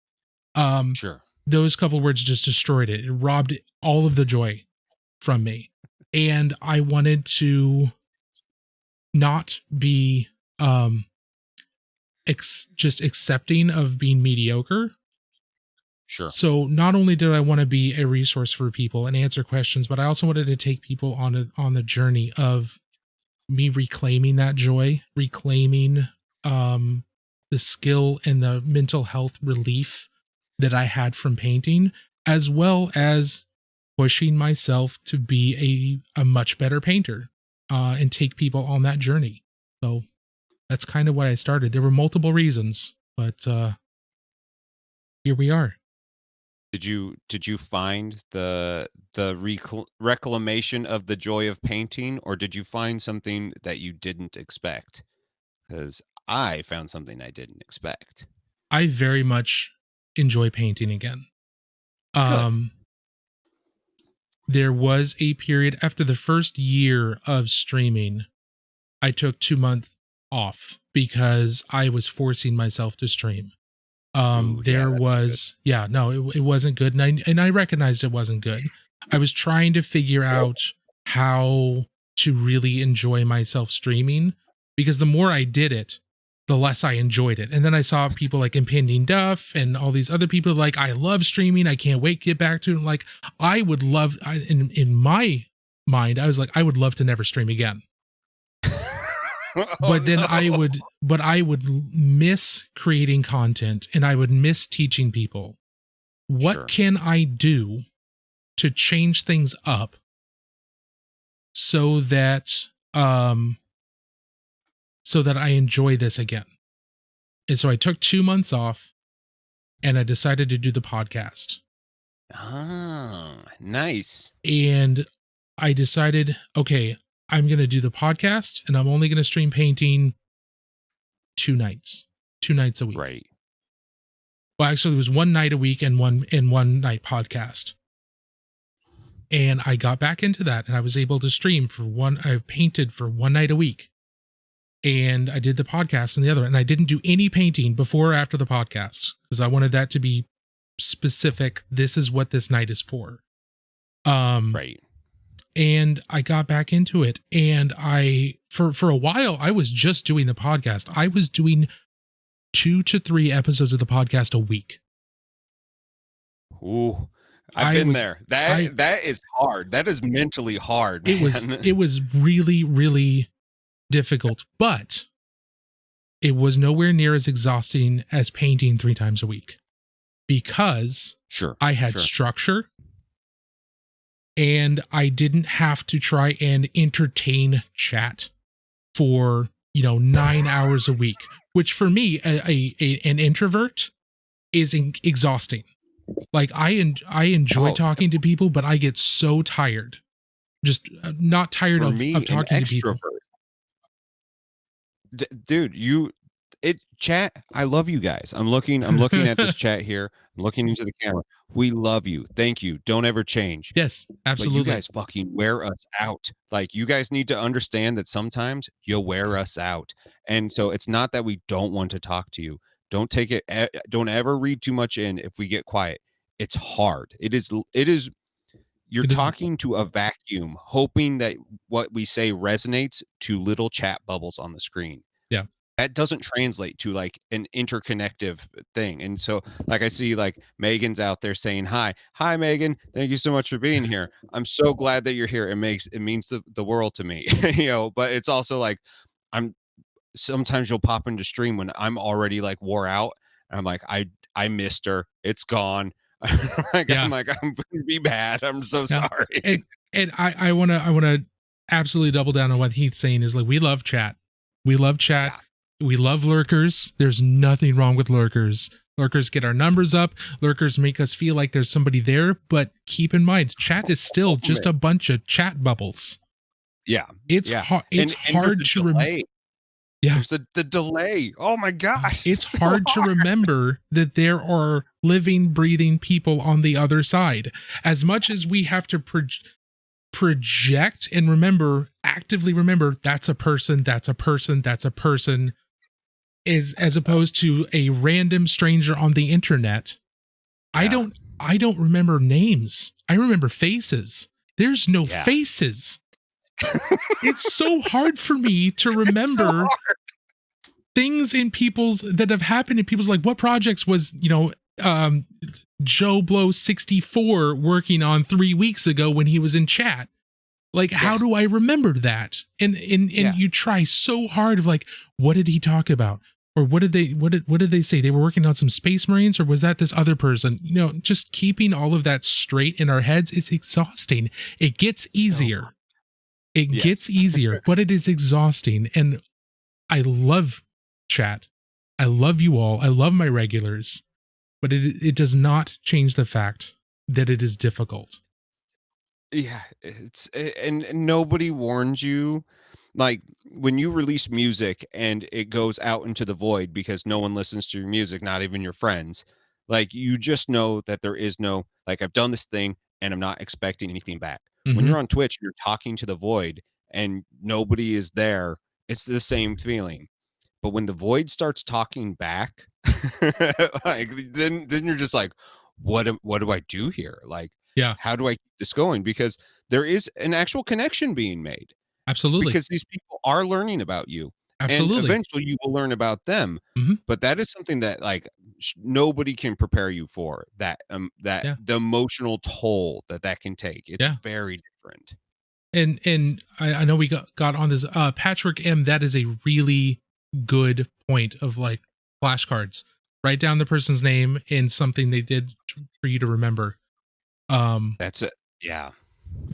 Speaker 2: those couple words just destroyed it. It robbed all of the joy from me. And I wanted to not be just accepting of being mediocre. So not only did I want to be a resource for people and answer questions, but I also wanted to take people on the journey of me reclaiming that joy, reclaiming the skill and the mental health relief that I had from painting, as well as pushing myself to be a much better painter, and take people on that journey. So that's kind of what I started. There were multiple reasons, but here we are.
Speaker 3: Did you find the reclamation of the joy of painting, or did you find something that you didn't expect? Because I found something I didn't expect.
Speaker 2: I very much enjoy painting again. There was a period after the first year of streaming, I took 2 months off because I was forcing myself to stream. It wasn't good. And I recognized it wasn't good. I was trying to figure out how to really enjoy myself streaming, because the more I did it, the less I enjoyed it. And then I saw people like Impending Duff and all these other people like, I love streaming. I can't wait to get back to it. Like, I would love, in my mind, I was like, I would love to never stream again. I would miss creating content, and I would miss teaching people. What can I do to change things up so that I enjoy this again. And so I took 2 months off and I decided to do the podcast.
Speaker 3: Oh, nice.
Speaker 2: And I decided, okay, I'm going to do the podcast and I'm only going to stream painting 2 nights a week.
Speaker 3: Right.
Speaker 2: Well, actually it was 1 night a week and one night podcast. And I got back into that and I was able to stream I painted for 1 night a week. And I did the podcast on the other, and I didn't do any painting before or after the podcast because I wanted that to be specific. This is what this night is for.
Speaker 3: Right.
Speaker 2: And I got back into it, and for a while I was just doing the podcast. I was doing 2 to 3 episodes of the podcast a week.
Speaker 3: Ooh, I've been there. That is hard. That is mentally hard. Man.
Speaker 2: It was really, really difficult, but it was nowhere near as exhausting as painting 3 times a week because I had structure and I didn't have to try and entertain chat for 9 hours a week, which for me, an introvert, is exhausting. Like I enjoy talking to people, but I get so tired, just not tired of talking to people.
Speaker 3: Dude, chat. I love you guys. I'm looking at this chat here. I'm looking into the camera. We love you. Thank you. Don't ever change.
Speaker 2: Yes, absolutely.
Speaker 3: Like, you guys fucking wear us out. Like, you guys need to understand that sometimes you'll wear us out. And so it's not that we don't want to talk to you. Don't take it. Don't ever read too much in if we get quiet. It's hard. It is. You're talking to a vacuum, hoping that what we say resonates to little chat bubbles on the screen.
Speaker 2: Yeah.
Speaker 3: That doesn't translate to like an interconnective thing. And so like I see like Megan's out there saying hi. Hi, Megan. Thank you so much for being here. I'm so glad that you're here. It means the world to me. But it's also like sometimes you'll pop into stream when I'm already like wore out. And I'm like, I missed her. It's gone. I'm gonna be bad. I'm so sorry.
Speaker 2: And I wanna absolutely double down on what Heath's saying is like we love chat. We love chat. Yeah. We love lurkers. There's nothing wrong with lurkers. Lurkers get our numbers up. Lurkers make us feel like there's somebody there. But keep in mind, chat is still just a bunch of chat bubbles.
Speaker 3: Yeah.
Speaker 2: It's hard to remember. Yeah.
Speaker 3: There's the delay. Oh my God.
Speaker 2: It's so hard to remember that there are living, breathing people on the other side. As much as we have to project and actively remember, that's a person, that's a person, that's a person, as opposed to a random stranger on the internet. Yeah. I don't remember names. I remember faces. There's no faces. It's so hard for me to remember things that have happened in people's, like, what projects was, Joe Blow 64 working on 3 weeks ago when he was in chat. Like, how do I remember that? And you try so hard of like, what did he talk about? Or what did they say? They were working on some Space Marines, or was that this other person? Just keeping all of that straight in our heads is exhausting. It gets easier. It gets easier, but it is exhausting. And I love chat. I love you all. I love my regulars, but it does not change the fact that it is difficult.
Speaker 3: Yeah, and nobody warns you. Like when you release music and it goes out into the void because no one listens to your music, not even your friends, like you just know that there is no, like, I've done this thing and I'm not expecting anything back. Mm-hmm. When you're on Twitch, you're talking to the void and nobody is there. It's the same feeling. But when the void starts talking back, like then you're just like, what do I do here? Like, how do I keep this going? Because there is an actual connection being made.
Speaker 2: Absolutely.
Speaker 3: Because these people are learning about you.
Speaker 2: Absolutely.
Speaker 3: And eventually you will learn about them.
Speaker 2: Mm-hmm.
Speaker 3: But that is something that like nobody can prepare you for, that the emotional toll that can take. It's very different.
Speaker 2: And I know we got on this Patrick M. That is a really good point of like flashcards. Write down the person's name and something they did for you to remember.
Speaker 3: That's it. Yeah.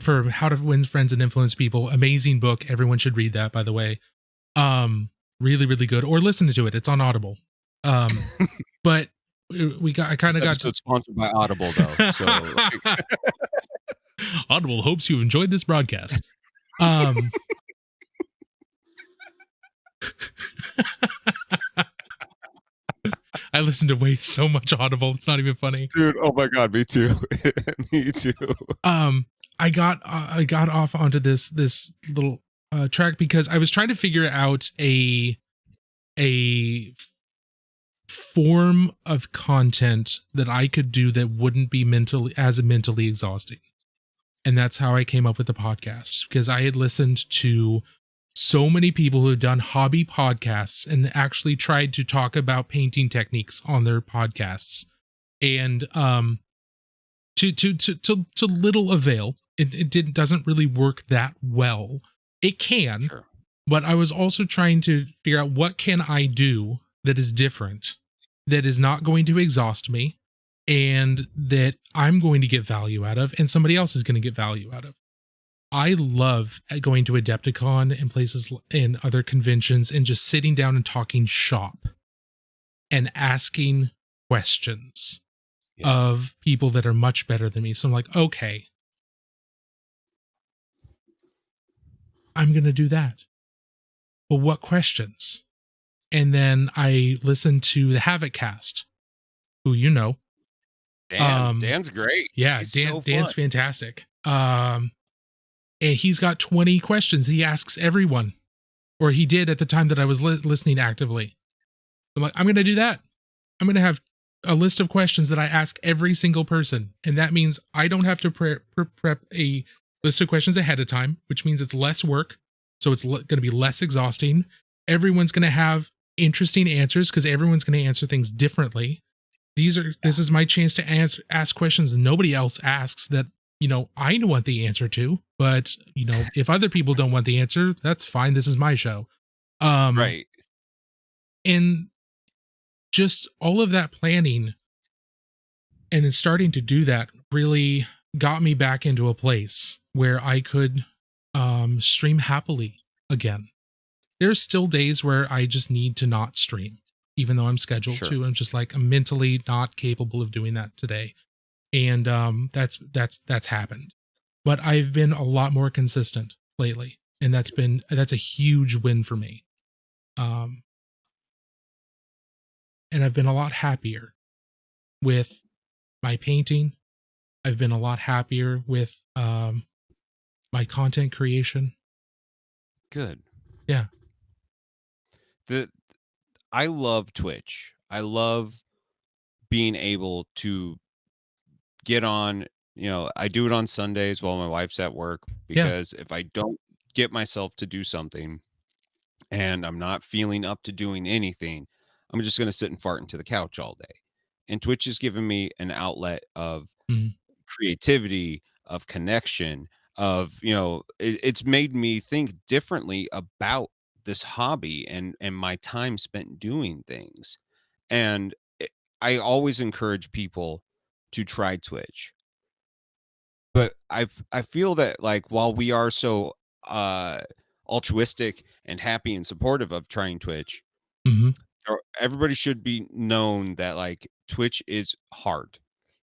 Speaker 2: For How to Win Friends and Influence People. Amazing book. Everyone should read that, by the way. Really, really good. Or listen to it. It's on Audible. But I kind
Speaker 3: This
Speaker 2: of got
Speaker 3: episode's sponsored by Audible, though. So
Speaker 2: Audible hopes you enjoyed this broadcast. I listen to way so much Audible. It's not even funny.
Speaker 3: dude, oh my God, me too. Me too.
Speaker 2: I got off onto this little track because I was trying to figure out a form of content that I could do that wouldn't be mentally exhausting. And that's how I came up with the podcast, because I had listened to so many people who had done hobby podcasts and actually tried to talk about painting techniques on their podcasts, and to little avail. It doesn't really work that well. It can,
Speaker 3: Sure.
Speaker 2: but I was also trying to figure out what can I do that is different, that is not going to exhaust me, and that I'm going to get value out of, and somebody else is going to get value out of. I love going to Adepticon and places and other conventions and just sitting down and talking shop and asking questions of people that are much better than me. So I'm like, okay, I'm going to do that. But what questions? And then I listened to the Havoc Cast, who you know.
Speaker 3: Dan's great.
Speaker 2: Yeah,
Speaker 3: He's
Speaker 2: Dan's fantastic. And he's got 20 questions he asks everyone, or he did at the time that I was listening actively. I'm like, I'm going to do that. I'm going to have a list of questions that I ask every single person. And that means I don't have to prep a list of questions ahead of time, which means it's less work. So it's going to be less exhausting. Everyone's going to have interesting answers because everyone's going to answer things differently. This is my chance to ask questions nobody else asks that, I don't want the answer to, but if other people don't want the answer, that's fine. This is my show.
Speaker 3: Right.
Speaker 2: And just all of that planning and then starting to do that really got me back into a place where I could stream happily again. There's still days where I just need to not stream, even though I'm scheduled to. I'm just like, I'm mentally not capable of doing that today. And that's happened. But I've been a lot more consistent lately. And that's a huge win for me. And I've been a lot happier with my painting. I've been a lot happier with my content creation.
Speaker 3: Good.
Speaker 2: Yeah.
Speaker 3: I love Twitch. I love being able to get on, I do it on Sundays while my wife's at work, because if I don't get myself to do something and I'm not feeling up to doing anything, I'm just going to sit and fart into the couch all day. And Twitch has given me an outlet of creativity, of connection, of, it's made me think differently about this hobby and my time spent doing things. And I always encourage people to try Twitch. But I feel that, like, while we are so altruistic and happy and supportive of trying Twitch, everybody should be known that, like, Twitch is hard.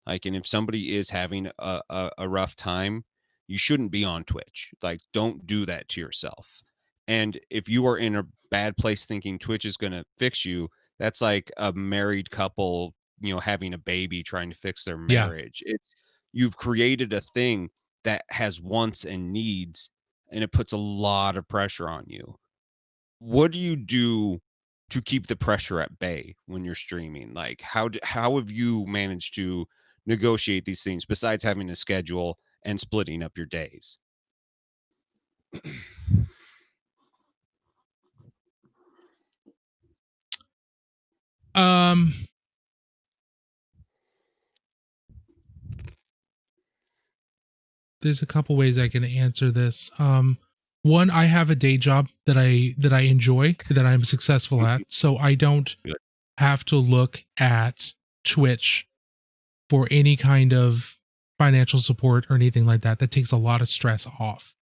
Speaker 3: Like, and if somebody is having a rough time, you shouldn't be on Twitch. Like, don't do that to yourself. And if you are in a bad place thinking Twitch is going to fix you, that's like a married couple, having a baby trying to fix their marriage. You've created a thing that has wants and needs, and it puts a lot of pressure on you. What do you do to keep the pressure at bay when you're streaming? Like, how have you managed to negotiate these things besides having a schedule and splitting up your days?
Speaker 2: There's a couple ways I can answer this. One, I have a day job that I enjoy, that I'm successful at, so I don't have to look at Twitch for any kind of financial support or anything like that. That takes a lot of stress off.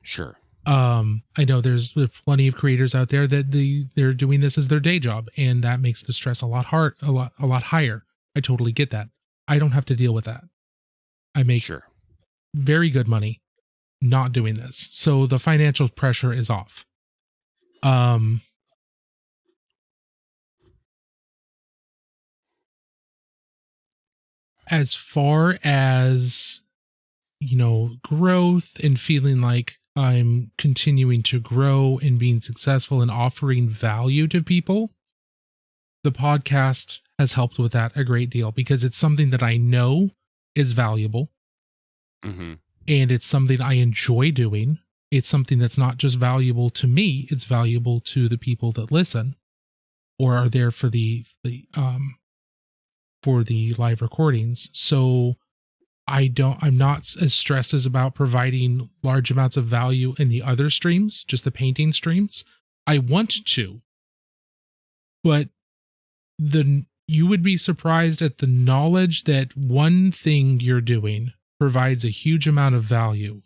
Speaker 3: Sure.
Speaker 2: I know there's plenty of creators out there that they're doing this as their day job, and that makes the stress a lot higher. I totally get that. I don't have to deal with that. I make
Speaker 3: Sure.
Speaker 2: very good money not doing this, so the financial pressure is off. As far as, growth and feeling like I'm continuing to grow and being successful and offering value to people, the podcast has helped with that a great deal because it's something that I know is valuable.
Speaker 3: Mm-hmm.
Speaker 2: And it's something I enjoy doing. It's something that's not just valuable to me, it's valuable to the people that listen or are there for the live recordings. So I'm not as stressed as about providing large amounts of value in the other streams, just the painting streams. I want to, but you would be surprised at the knowledge that one thing you're doing provides a huge amount of value,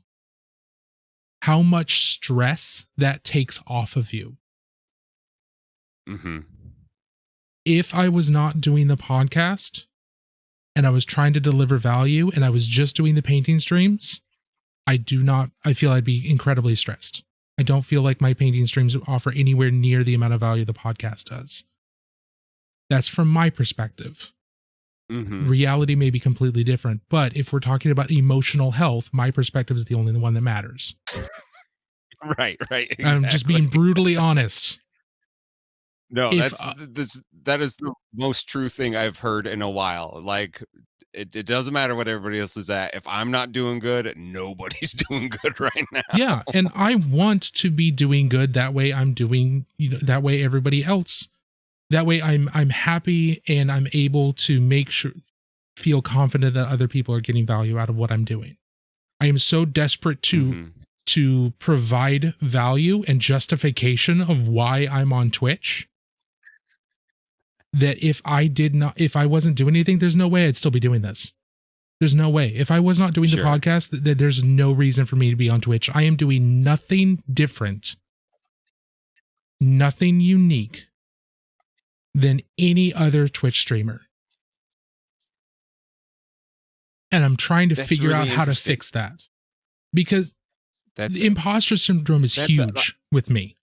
Speaker 2: how much stress that takes off of you.
Speaker 3: Mm-hmm.
Speaker 2: If I was not doing the podcast and I was trying to deliver value and I was just doing the painting streams, I feel I'd be incredibly stressed. I don't feel like my painting streams offer anywhere near the amount of value the podcast does. That's from my perspective.
Speaker 3: Mm-hmm.
Speaker 2: Reality may be completely different, but if we're talking about emotional health, my perspective is the only one that matters.
Speaker 3: Right. Exactly.
Speaker 2: I'm just being brutally honest.
Speaker 3: No, that is the most true thing I've heard in a while. Like, it doesn't matter what everybody else is at. If I'm not doing good, nobody's doing good right now.
Speaker 2: Yeah, and I want to be doing good. That way I'm doing, that way everybody else. That way I'm happy and I'm able to feel confident that other people are getting value out of what I'm doing. I am so desperate to provide value and justification of why I'm on Twitch that if I wasn't doing anything, there's no way I'd still be doing this. There's no way. If I was not doing the podcast, there's no reason for me to be on Twitch. I am doing nothing different, nothing unique than any other Twitch streamer. And I'm trying to figure out how to fix that. Because the imposter syndrome is huge with me.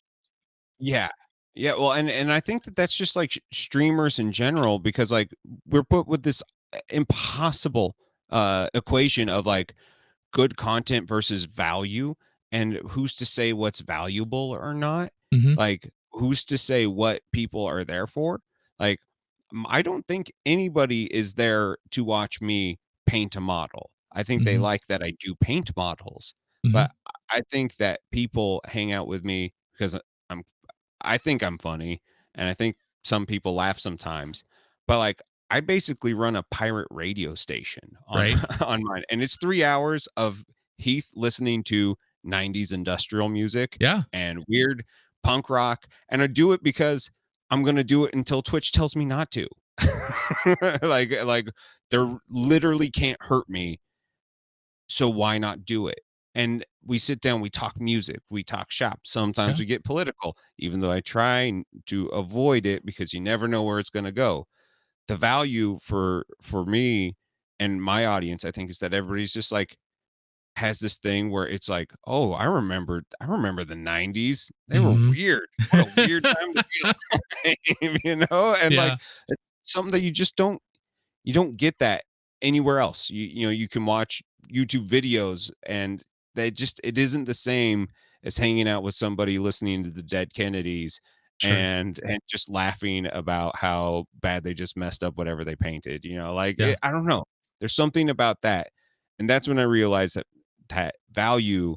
Speaker 3: Yeah. Yeah, well, and I think that's just like streamers in general, because like we're put with this impossible equation of like good content versus value, and who's to say what's valuable or not?
Speaker 2: Mm-hmm.
Speaker 3: Like, who's to say what people are there for? Like, I don't think anybody is there to watch me paint a model. I think they like that I do paint models, but I think that people hang out with me because I think I'm funny, and I think some people laugh sometimes. But like, I basically run a pirate radio station on on mine, and it's 3 hours of Heath listening to 90s industrial music, and weird punk rock, and I do it because I'm gonna do it until Twitch tells me not to. like they literally can't hurt me, so why not do it? And we sit down, we talk music, we talk shop. Sometimes we get political, even though I try to avoid it because you never know where it's going to go. The value for me and my audience, I think, is that everybody's just like has this thing where it's like, oh, I remember the 90s. They were weird. What a weird time to be alive, And like, it's something that you just don't get that anywhere else. You can watch YouTube videos, and it isn't the same as hanging out with somebody listening to the Dead Kennedys and just laughing about how bad they just messed up whatever they painted. I don't know. There's something about that, and that's when I realized that value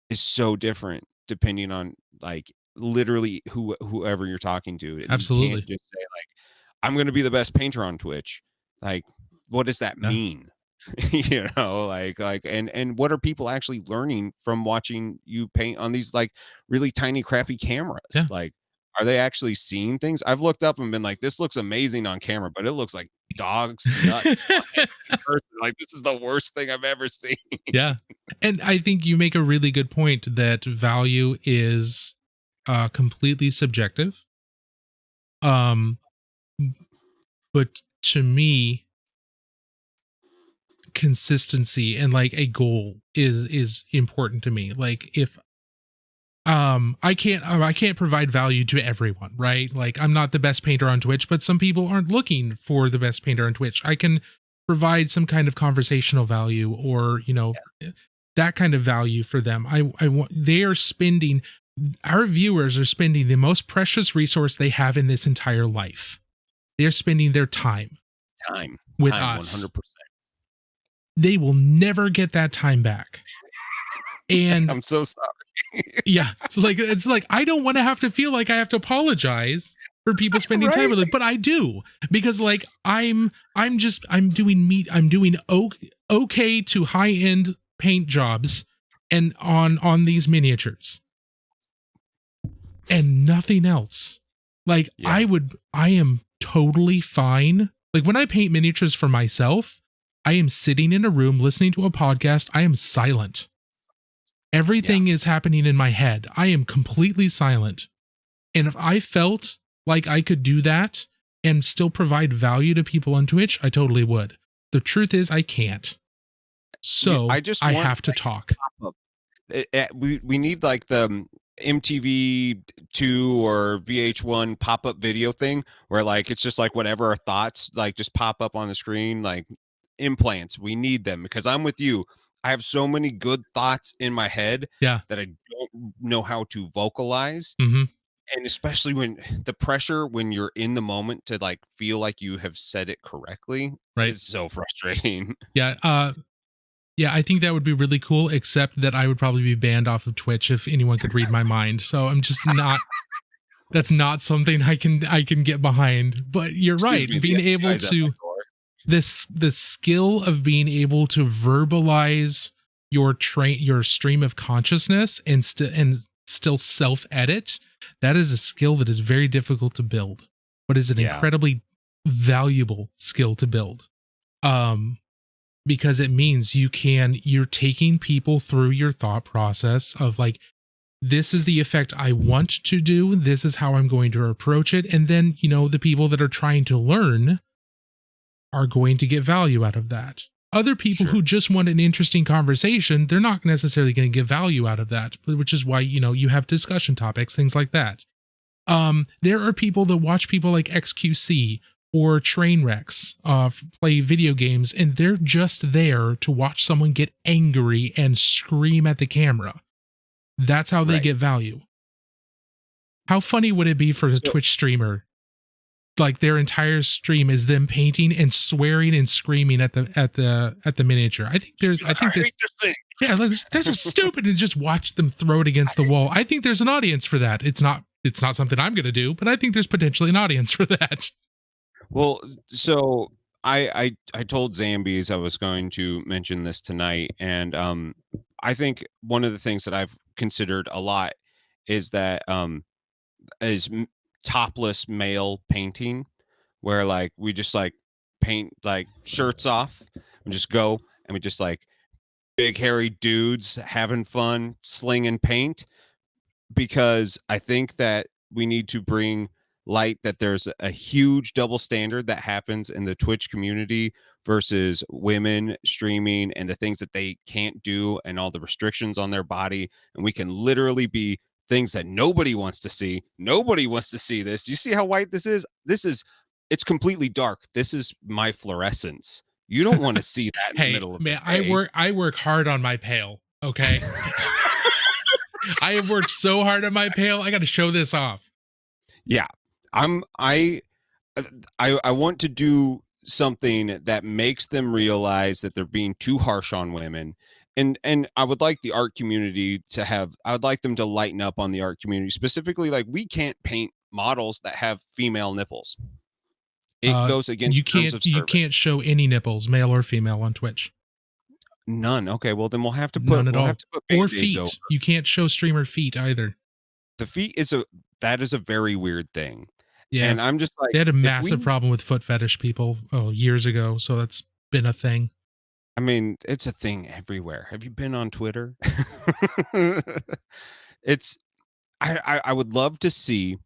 Speaker 3: is so different depending on like literally whoever you're talking to.
Speaker 2: Absolutely.
Speaker 3: You can't just say like, I'm going to be the best painter on Twitch. Like, what does that mean? And what are people actually learning from watching you paint on these like really tiny crappy cameras? Like, are they actually seeing things? I've looked up and been like, this looks amazing on camera, but it looks like dog's nuts on every person. Like, this is the worst thing I've ever seen.
Speaker 2: Yeah. And I think you make a really good point that value is completely subjective. But to me, consistency and like a goal is important to me. Like if I can't provide value to everyone, right? Like I'm not the best painter on Twitch, but some people aren't looking for the best painter on Twitch. I can provide some kind of conversational value or, that kind of value for them. I want, they are spending, our viewers are spending the most precious resource they have in this entire life. They're spending their time with us. 100%. They will never get that time back. And
Speaker 3: I'm so sorry.
Speaker 2: Yeah. So like, it's like, I don't want to have to feel like I have to apologize for people spending time with it, but I do, because like I'm doing okay to high end paint jobs and on these miniatures and nothing else. Like I am totally fine. Like when I paint miniatures for myself, I am sitting in a room listening to a podcast. I am silent. Everything is happening in my head. I am completely silent. And if I felt like I could do that and still provide value to people on Twitch, I totally would. The truth is I can't. So I have to talk.
Speaker 3: We need like the MTV2 or VH1 pop-up video thing where like it's just like whatever our thoughts like just pop up on the screen, like implants. We need them because I'm with you. I have so many good thoughts in my head that I don't know how to vocalize.
Speaker 2: Mm-hmm.
Speaker 3: And especially when the pressure, when you're in the moment to like feel like you have said it correctly,
Speaker 2: right?
Speaker 3: It's so frustrating.
Speaker 2: Yeah. Yeah, I think that would be really cool, except that I would probably be banned off of Twitch if anyone could read my mind. So I'm just not, that's not something I can get behind. But you're right. Being able to, the skill of being able to verbalize your stream of consciousness and still self-edit, that is a skill that is very difficult to build, but is an incredibly valuable skill to build. Because it means you're taking people through your thought process of like, this is the effect I want to do. This is how I'm going to approach it. And then, the people that are trying to learn are going to get value out of that. Other people who just want an interesting conversation, they're not necessarily going to get value out of that, which is why, you have discussion topics, things like that. There are people that watch people like XQC or Trainwrecks play video games, and they're just there to watch someone get angry and scream at the camera. That's how they get value. How funny would it be for a Twitch streamer? Like their entire stream is them painting and swearing and screaming at the miniature. I think there's like this is stupid, and just watch them throw it against the wall. I think there's an audience for that. It's not something I'm going to do, but I think there's potentially an audience for that.
Speaker 3: Well, so I told Zambies I was going to mention this tonight, and I think one of the things that I've considered a lot is that is topless male painting, where like we just like paint like shirts off and just go and we just like big hairy dudes having fun slinging paint, because I think that we need to bring light that there's a huge double standard that happens in the Twitch community versus women streaming and the things that they can't do and all the restrictions on their body. And we can literally be things that nobody wants to see. Nobody wants to see this. You see how white this is? It's completely dark. This is my fluorescence. You don't want to see that in the middle of the day.
Speaker 2: I work hard on my pale. Okay. I have worked so hard on my pale. I got to show this off.
Speaker 3: Yeah. I want to do something that makes them realize that they're being too harsh on women. And I would like the art community I would like them to lighten up on the art community. Specifically, like we can't paint models that have female nipples. It goes against
Speaker 2: you can't show any nipples, male or female, on Twitch.
Speaker 3: None. Okay, well then we'll have to put
Speaker 2: none at all.
Speaker 3: Have to put
Speaker 2: or feet. You can't show streamer feet either.
Speaker 3: The feet is that is a very weird thing.
Speaker 2: Yeah.
Speaker 3: And I'm just like,
Speaker 2: They had a
Speaker 3: if
Speaker 2: massive
Speaker 3: we,
Speaker 2: problem with foot fetish people years ago, so that's been a thing.
Speaker 3: I mean, it's a thing everywhere. Have you been on Twitter? It's I would love to see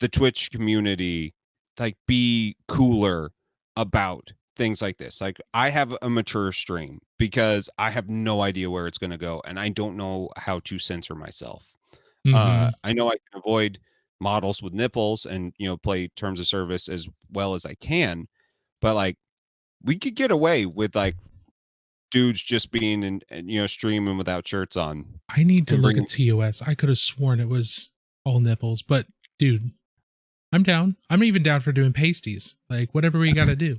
Speaker 3: the Twitch community like be cooler about things like this. Like I have a mature stream because I have no idea where it's going to go and I don't know how to censor myself.
Speaker 2: Mm-hmm.
Speaker 3: I know I can avoid models with nipples and play terms of service as well as I can, but like we could get away with like dudes just being and streaming without shirts on
Speaker 2: I need to
Speaker 3: and
Speaker 2: look
Speaker 3: bringing.
Speaker 2: at TOS. I could have sworn it was all nipples, but dude, I'm down. I'm even down for doing pasties. Like whatever we got to do.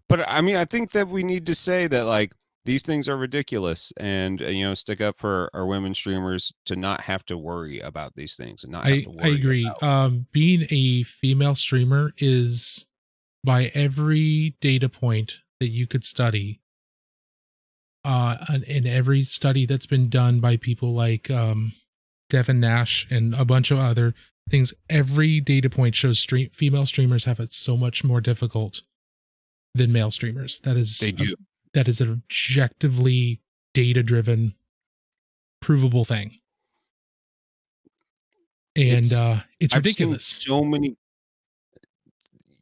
Speaker 3: But I mean, I think that we need to say that like these things are ridiculous, and stick up for our women streamers to not have to worry about these things and not have to
Speaker 2: I
Speaker 3: worry
Speaker 2: agree.
Speaker 3: about.
Speaker 2: Being a female streamer is, by every data point that you could study, in every study that's been done by people like Devin Nash and a bunch of other things, every data point shows female streamers have it so much more difficult than male streamers.
Speaker 3: They do.
Speaker 2: That is an objectively data driven, provable thing. And it's
Speaker 3: I've
Speaker 2: ridiculous.
Speaker 3: seen so many.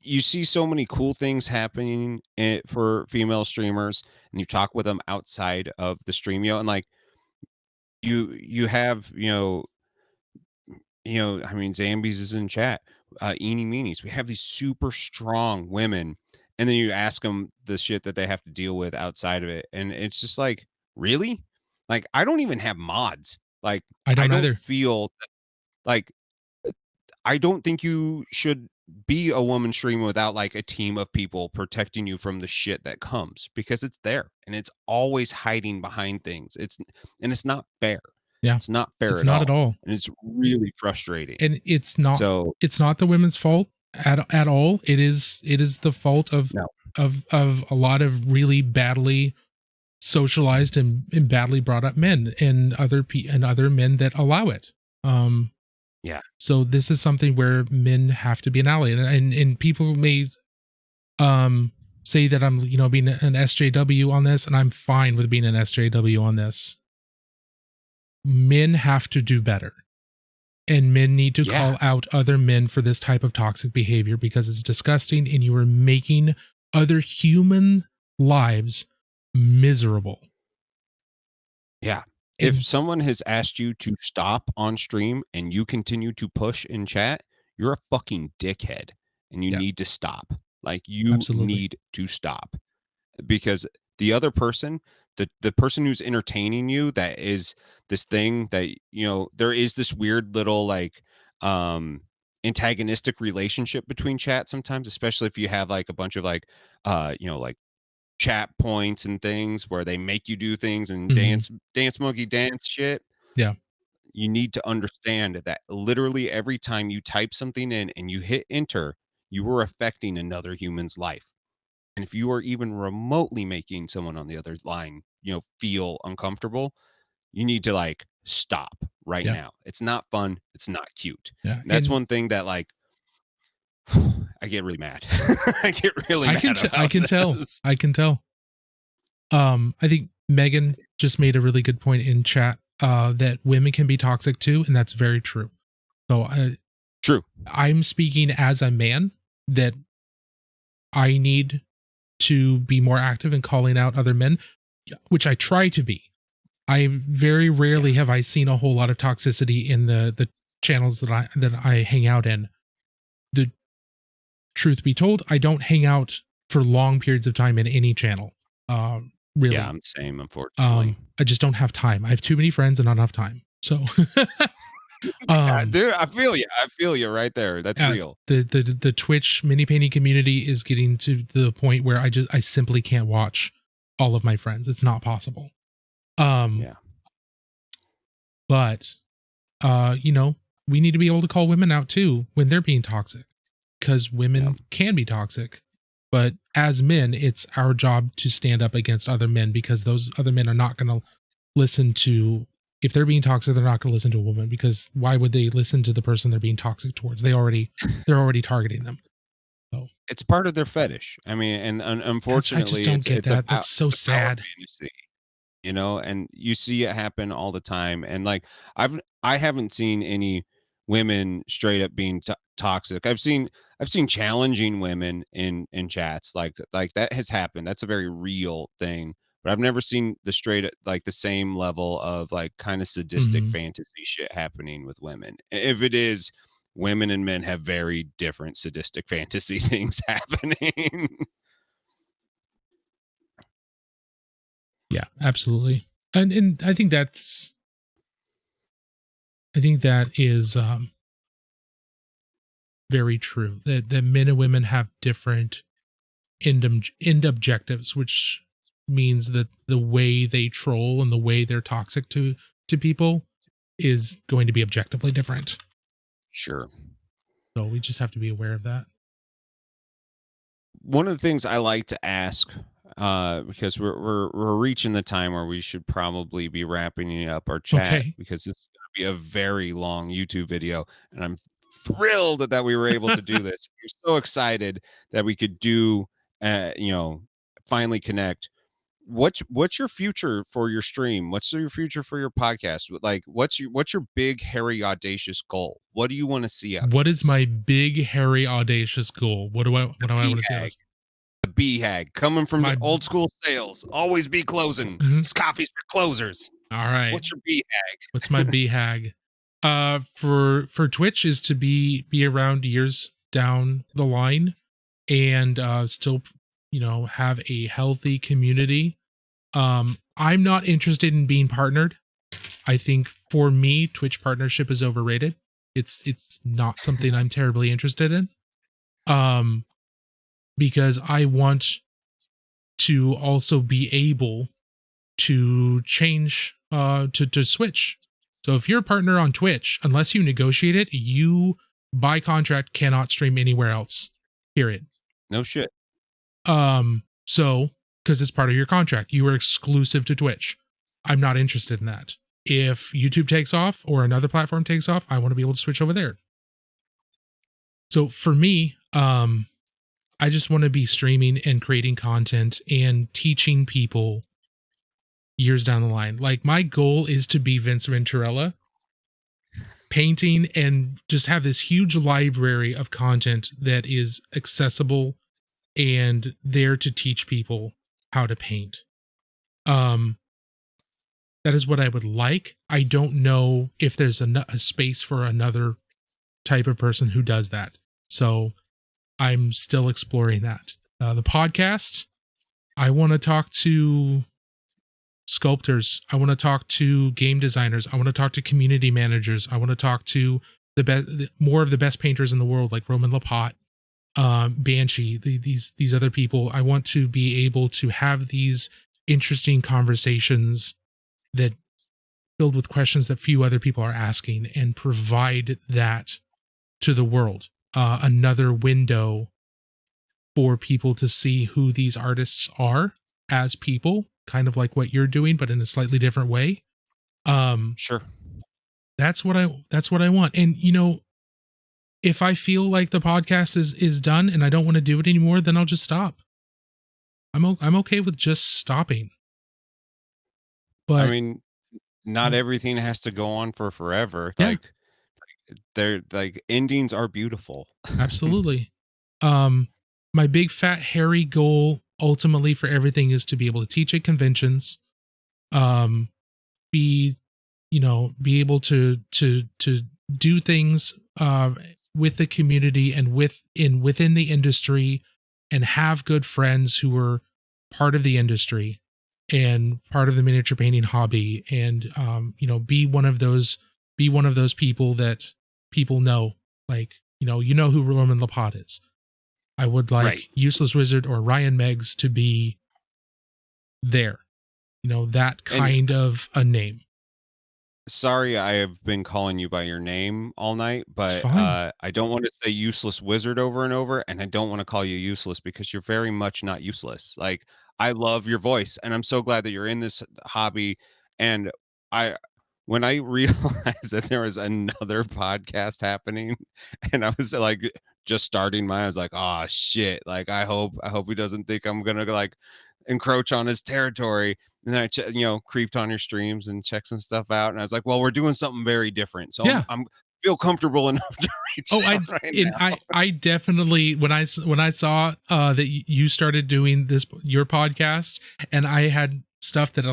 Speaker 3: You see so many cool things happening for female streamers, and you talk with them outside of the stream, and like you have I mean, Zambies is in chat. Eeny Meenies. We have these super strong women, and then you ask them the shit that they have to deal with outside of it, and it's just like, really? Like, I don't even have mods. Like,
Speaker 2: I don't
Speaker 3: don't
Speaker 2: either.
Speaker 3: feel like I don't think you should be a woman streamer without like a team of people protecting you from the shit that comes because it's there and it's always hiding behind things. It's not fair.
Speaker 2: Yeah.
Speaker 3: It's not fair
Speaker 2: It's
Speaker 3: at
Speaker 2: not
Speaker 3: all.
Speaker 2: at all.
Speaker 3: And it's really frustrating.
Speaker 2: And it's not the women's fault at all. It is the fault of
Speaker 3: No.
Speaker 2: of a lot of really badly socialized and badly brought up men and other men that allow it.
Speaker 3: Yeah.
Speaker 2: So this is something where men have to be an ally, and people may say that I'm being an SJW on this, and I'm fine with being an SJW on this. Men have to do better, and men need to call out other men for this type of toxic behavior because it's disgusting, and you are making other human lives miserable.
Speaker 3: Yeah. If someone has asked you to stop on stream and you continue to push in chat, you're a fucking dickhead and you need to stop. Like you need to stop because the other person, the person who's entertaining you, that is this thing that, there is this weird little like, antagonistic relationship between chat sometimes, especially if you have like a bunch of like, like chat points and things where they make you do things and dance monkey dance shit.
Speaker 2: Yeah.
Speaker 3: You need to understand that literally every time you type something in and you hit enter, you are affecting another human's life. And if you are even remotely making someone on the other line, feel uncomfortable, you need to like stop right now. It's not fun. It's not cute.
Speaker 2: Yeah.
Speaker 3: And that's one thing that like I get really mad. I get really mad.
Speaker 2: I can tell. I can tell. I think Megan just made a really good point in chat that women can be toxic too, and that's very true. So
Speaker 3: true.
Speaker 2: I'm speaking as a man that I need to be more active in calling out other men, which I try to be. I very rarely have I seen a whole lot of toxicity in the channels that I hang out in. The truth be told, I don't hang out for long periods of time in any channel. Really.
Speaker 3: Yeah, I'm the same, unfortunately.
Speaker 2: I just don't have time. I have too many friends and not enough time. So
Speaker 3: dude, I feel you right there. That's real.
Speaker 2: The Twitch mini painting community is getting to the point where I simply can't watch all of my friends. It's not possible. But we need to be able to call women out too when they're being toxic, because women can be toxic. But as men, it's our job to stand up against other men, because those other men are not going to listen to if they're being toxic, they're not going to listen to a woman, because why would they listen to the person they're being toxic towards? They're already targeting them. So
Speaker 3: It's part of their fetish. I mean, and
Speaker 2: I just
Speaker 3: unfortunately,
Speaker 2: don't get that. That's so
Speaker 3: it's a power
Speaker 2: sad.
Speaker 3: fantasy, and you see it happen all the time. And like I haven't seen any women straight up being toxic. I've seen challenging women in chats, like that has happened. That's a very real thing. But I've never seen the like the same level of like kind of sadistic
Speaker 2: Hmm.
Speaker 3: fantasy shit happening with women. If it is, women and men have very different sadistic fantasy things happening.
Speaker 2: Yeah, absolutely. And I think that is very true, that men and women have different end objectives, which means that the way they troll and the way they're toxic to people is going to be objectively different.
Speaker 3: Sure.
Speaker 2: So we just have to be aware of that.
Speaker 3: One of the things I like to ask, because we're reaching the time where we should probably be wrapping up our chat,
Speaker 2: Okay.
Speaker 3: because this is going to be a very long YouTube video, and I'm thrilled that we were able to do this. I'm so excited that we could do, finally connect. What's your future for your stream? What's your future for your podcast? Like, what's your big, hairy, audacious goal? What do you want to see out of
Speaker 2: What is
Speaker 3: this?
Speaker 2: my big, hairy, audacious goal? What do I want to see out of
Speaker 3: BHAG,
Speaker 2: this?
Speaker 3: the BHAG, coming from the
Speaker 2: My
Speaker 3: old school sales, always be closing.
Speaker 2: Mhm.
Speaker 3: This coffee's for closers.
Speaker 2: All right.
Speaker 3: What's your BHAG?
Speaker 2: What's my BHAG? For Twitch is to be around years down the line, and still, have a healthy community. I'm not interested in being partnered. I think for me, Twitch partnership is overrated. It's not something I'm terribly interested in. Because I want to also be able to change to switch. So if you're a partner on Twitch, unless you negotiate it, you by contract cannot stream anywhere else. Period.
Speaker 3: No shit.
Speaker 2: So because it's part of your contract, you are exclusive to Twitch. I'm not interested in that. If YouTube takes off or another platform takes off, I want to be able to switch over there. So for me, I just want to be streaming and creating content and teaching people years down the line. Like, my goal is to be Vince Venturella, painting and just have this huge library of content that is accessible and there to teach people how to paint. That is what I would like. I don't know if there's a space for another type of person who does that. So I'm still exploring that. The podcast, I want to talk to sculptors. I want to talk to game designers. I want to talk to community managers. I want to talk to more of the best painters in the world, like Roman Lapat, Banshee, these other people. I want to be able to have these interesting conversations that filled with questions that few other people are asking, and provide that to the world. Another window for people to see who these artists are as people, kind of like what you're doing, but in a slightly different way.
Speaker 3: Sure.
Speaker 2: That's what I want. And if I feel like the podcast is done and I don't want to do it anymore, then I'll just stop. I'm okay with just stopping. But
Speaker 3: I mean, not everything has to go on for forever.
Speaker 2: yeah,
Speaker 3: They're like, endings are beautiful.
Speaker 2: absolutely. My big fat hairy goal ultimately for everything is to be able to teach at conventions, be be able to do things with the community and within the industry, and have good friends who are part of the industry and part of the miniature painting hobby, and be one of those people that people know, like who Roman Lapat is. I would like
Speaker 3: Right.
Speaker 2: Uselesswizard or Ryan Meggs to be there, that kind of a name.
Speaker 3: Sorry, I have been calling you by your name all night, but
Speaker 2: fine.
Speaker 3: I don't want to say useless wizard over and over, and I don't want to call you useless, because you're very much not useless. Like, I love your voice, and I'm so glad that you're in this hobby. And I when I realized that there was another podcast happening, and I was like just starting mine, I was like, oh shit. Like I hope he doesn't think I'm gonna like encroach on his territory. And then I creeped on your streams and checked some stuff out. And I was like, well, we're doing something very different. So
Speaker 2: Yeah.
Speaker 3: I'm feel comfortable enough to reach out right now.
Speaker 2: I definitely when I saw that you started doing your podcast, and I had stuff that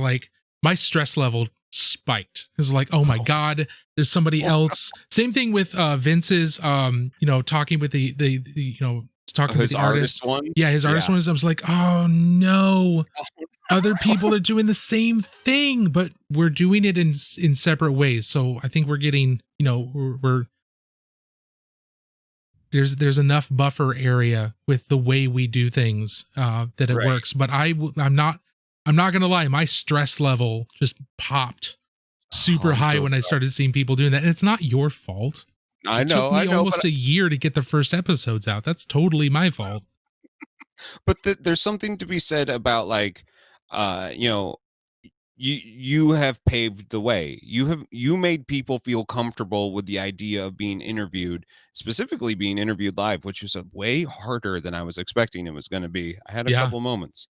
Speaker 2: my stress level spiked. It was like, oh my god, there's somebody else. Same thing with Vince's talking with talking with
Speaker 3: His
Speaker 2: the
Speaker 3: artist ones.
Speaker 2: Yeah, his artist ones. I was like, oh no. Other people are doing the same thing, but we're doing it in separate ways. So I think we're getting, we're there's enough buffer area with the way we do things that it works. But I'm not gonna lie, my stress level just popped super high when I started seeing people doing that. And it's not your fault.
Speaker 3: It took
Speaker 2: me almost a year to get the first episodes out. That's totally my fault.
Speaker 3: But there's something to be said about you have paved the way. You made people feel comfortable with the idea of being interviewed, specifically being interviewed live, which was a way harder than I was expecting it was going to be. I had a couple moments.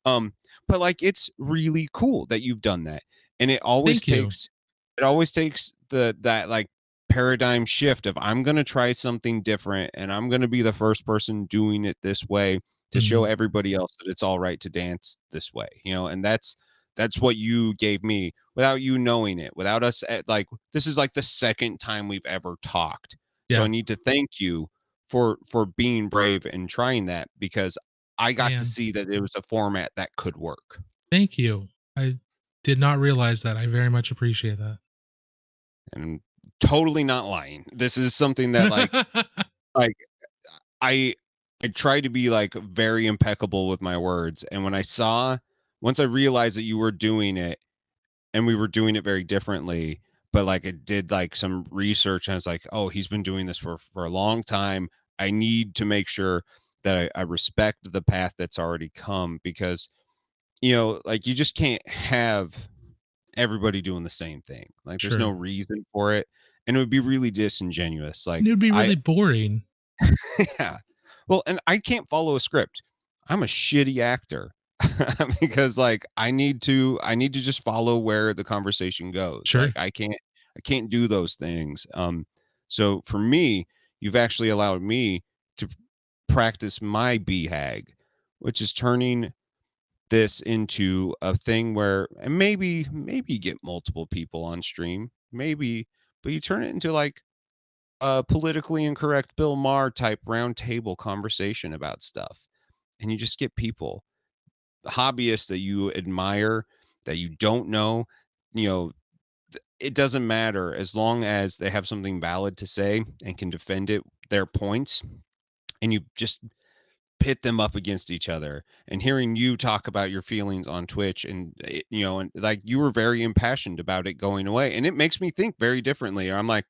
Speaker 3: But like it's really cool that you've done that. And it always takes that like paradigm shift of I'm going to try something different and I'm going to be the first person doing it this way to show everybody else that it's all right to dance this way, and that's what you gave me without you knowing it, without us this is like the second time we've ever talked. So I need to thank you for being brave and trying that, because I got to see that it was a format that could work.
Speaker 2: Thank you. I did not realize that. I very much appreciate that.
Speaker 3: And totally not lying. This is something that like I try to be like very impeccable with my words. And once I realized that you were doing it and we were doing it very differently, but like it did like some research and I was like, oh, he's been doing this for a long time. I need to make sure that I respect the path that's already come, because, like you just can't have everybody doing the same thing. Like there's no reason for it. And it would be really disingenuous. Like
Speaker 2: it would be really boring.
Speaker 3: yeah. Well, and I can't follow a script. I'm a shitty actor because like I need to just follow where the conversation goes.
Speaker 2: Sure.
Speaker 3: Like I can't do those things. So for me, you've actually allowed me to practice my BHAG, which is turning this into a thing where, and maybe you get multiple people on stream, maybe, but you turn it into like a politically incorrect Bill Maher type round table conversation about stuff. And you just get people, hobbyists that you admire, that you don't know, it doesn't matter as long as they have something valid to say and can defend their points. And you just pit them up against each other, and hearing you talk about your feelings on Twitch and and like you were very impassioned about it going away, and it makes me think very differently. I'm like,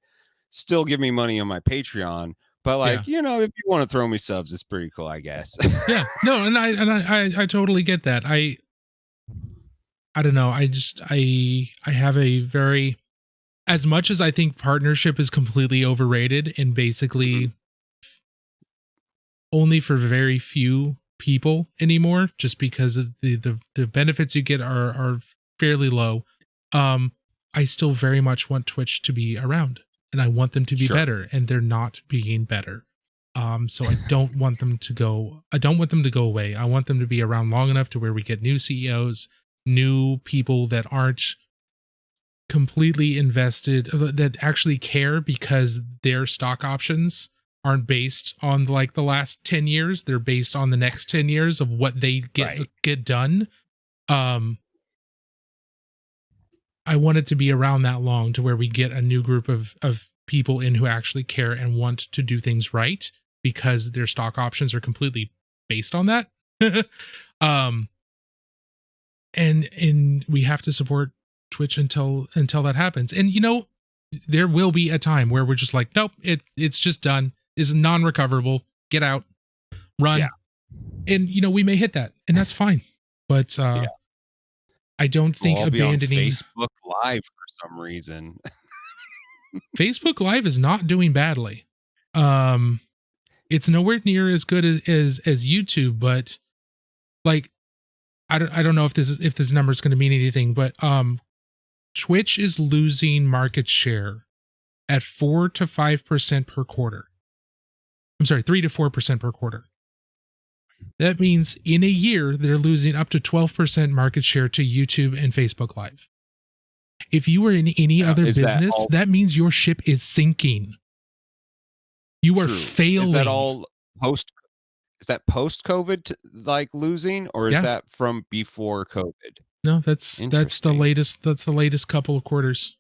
Speaker 3: still give me money on my Patreon, but like, if you want to throw me subs, it's pretty cool, I guess.
Speaker 2: Yeah, no, and I totally get that. I don't know. I have a very, as much as I think partnership is completely overrated and basically only for very few people anymore, just because of the benefits you get are fairly low. I still very much want Twitch to be around, and I want them to be better, and they're not being better. So I don't want them to go. I don't want them to go away. I want them to be around long enough to where we get new CEOs, new people that aren't completely invested, that actually care, because their stock options aren't based on like the last 10 years. They're based on the next 10 years of what they get done. I want it to be around that long to where we get a new group of people in who actually care and want to do things right, because their stock options are completely based on that. And we have to support Twitch until that happens. And there will be a time where we're just like, nope, it's just done. Is non-recoverable. Get out, run. And we may hit that, and that's fine. But I don't think
Speaker 3: We'll all be on
Speaker 2: abandoning
Speaker 3: Facebook Live for some reason.
Speaker 2: Facebook Live is not doing badly. It's nowhere near as good as YouTube, but like I don't know if this number is going to mean anything, but Twitch is losing market share at 4 to 5% per quarter. I'm sorry, 3 to 4% per quarter. That means in a year they're losing up to 12% market share to YouTube and Facebook Live. If you were in any other business, that means your ship is sinking. You are failing.
Speaker 3: Is that all post? Is that post COVID like losing, or is that from before COVID?
Speaker 2: No, that's the latest. That's the latest couple of quarters.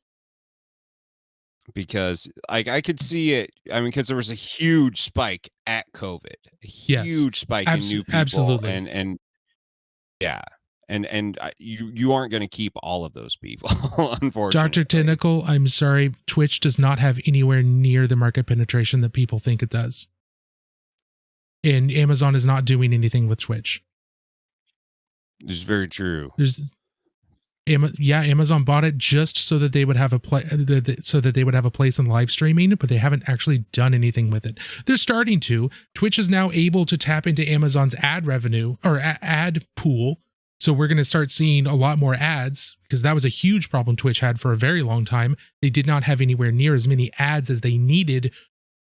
Speaker 3: Because I could see it. I mean, because there was a huge spike at COVID, a huge spike in new people,
Speaker 2: absolutely,
Speaker 3: and yeah, and you aren't going to keep all of those people, unfortunately.
Speaker 2: Dr. Tentacle, I'm sorry, Twitch does not have anywhere near the market penetration that people think it does, and Amazon is not doing anything with Twitch.
Speaker 3: It's very true.
Speaker 2: Amazon bought it just so that they would have a place in live streaming, but they haven't actually done anything with it. They're starting to. Twitch is now able to tap into Amazon's ad revenue or ad pool. So we're going to start seeing a lot more ads, because that was a huge problem Twitch had for a very long time. They did not have anywhere near as many ads as they needed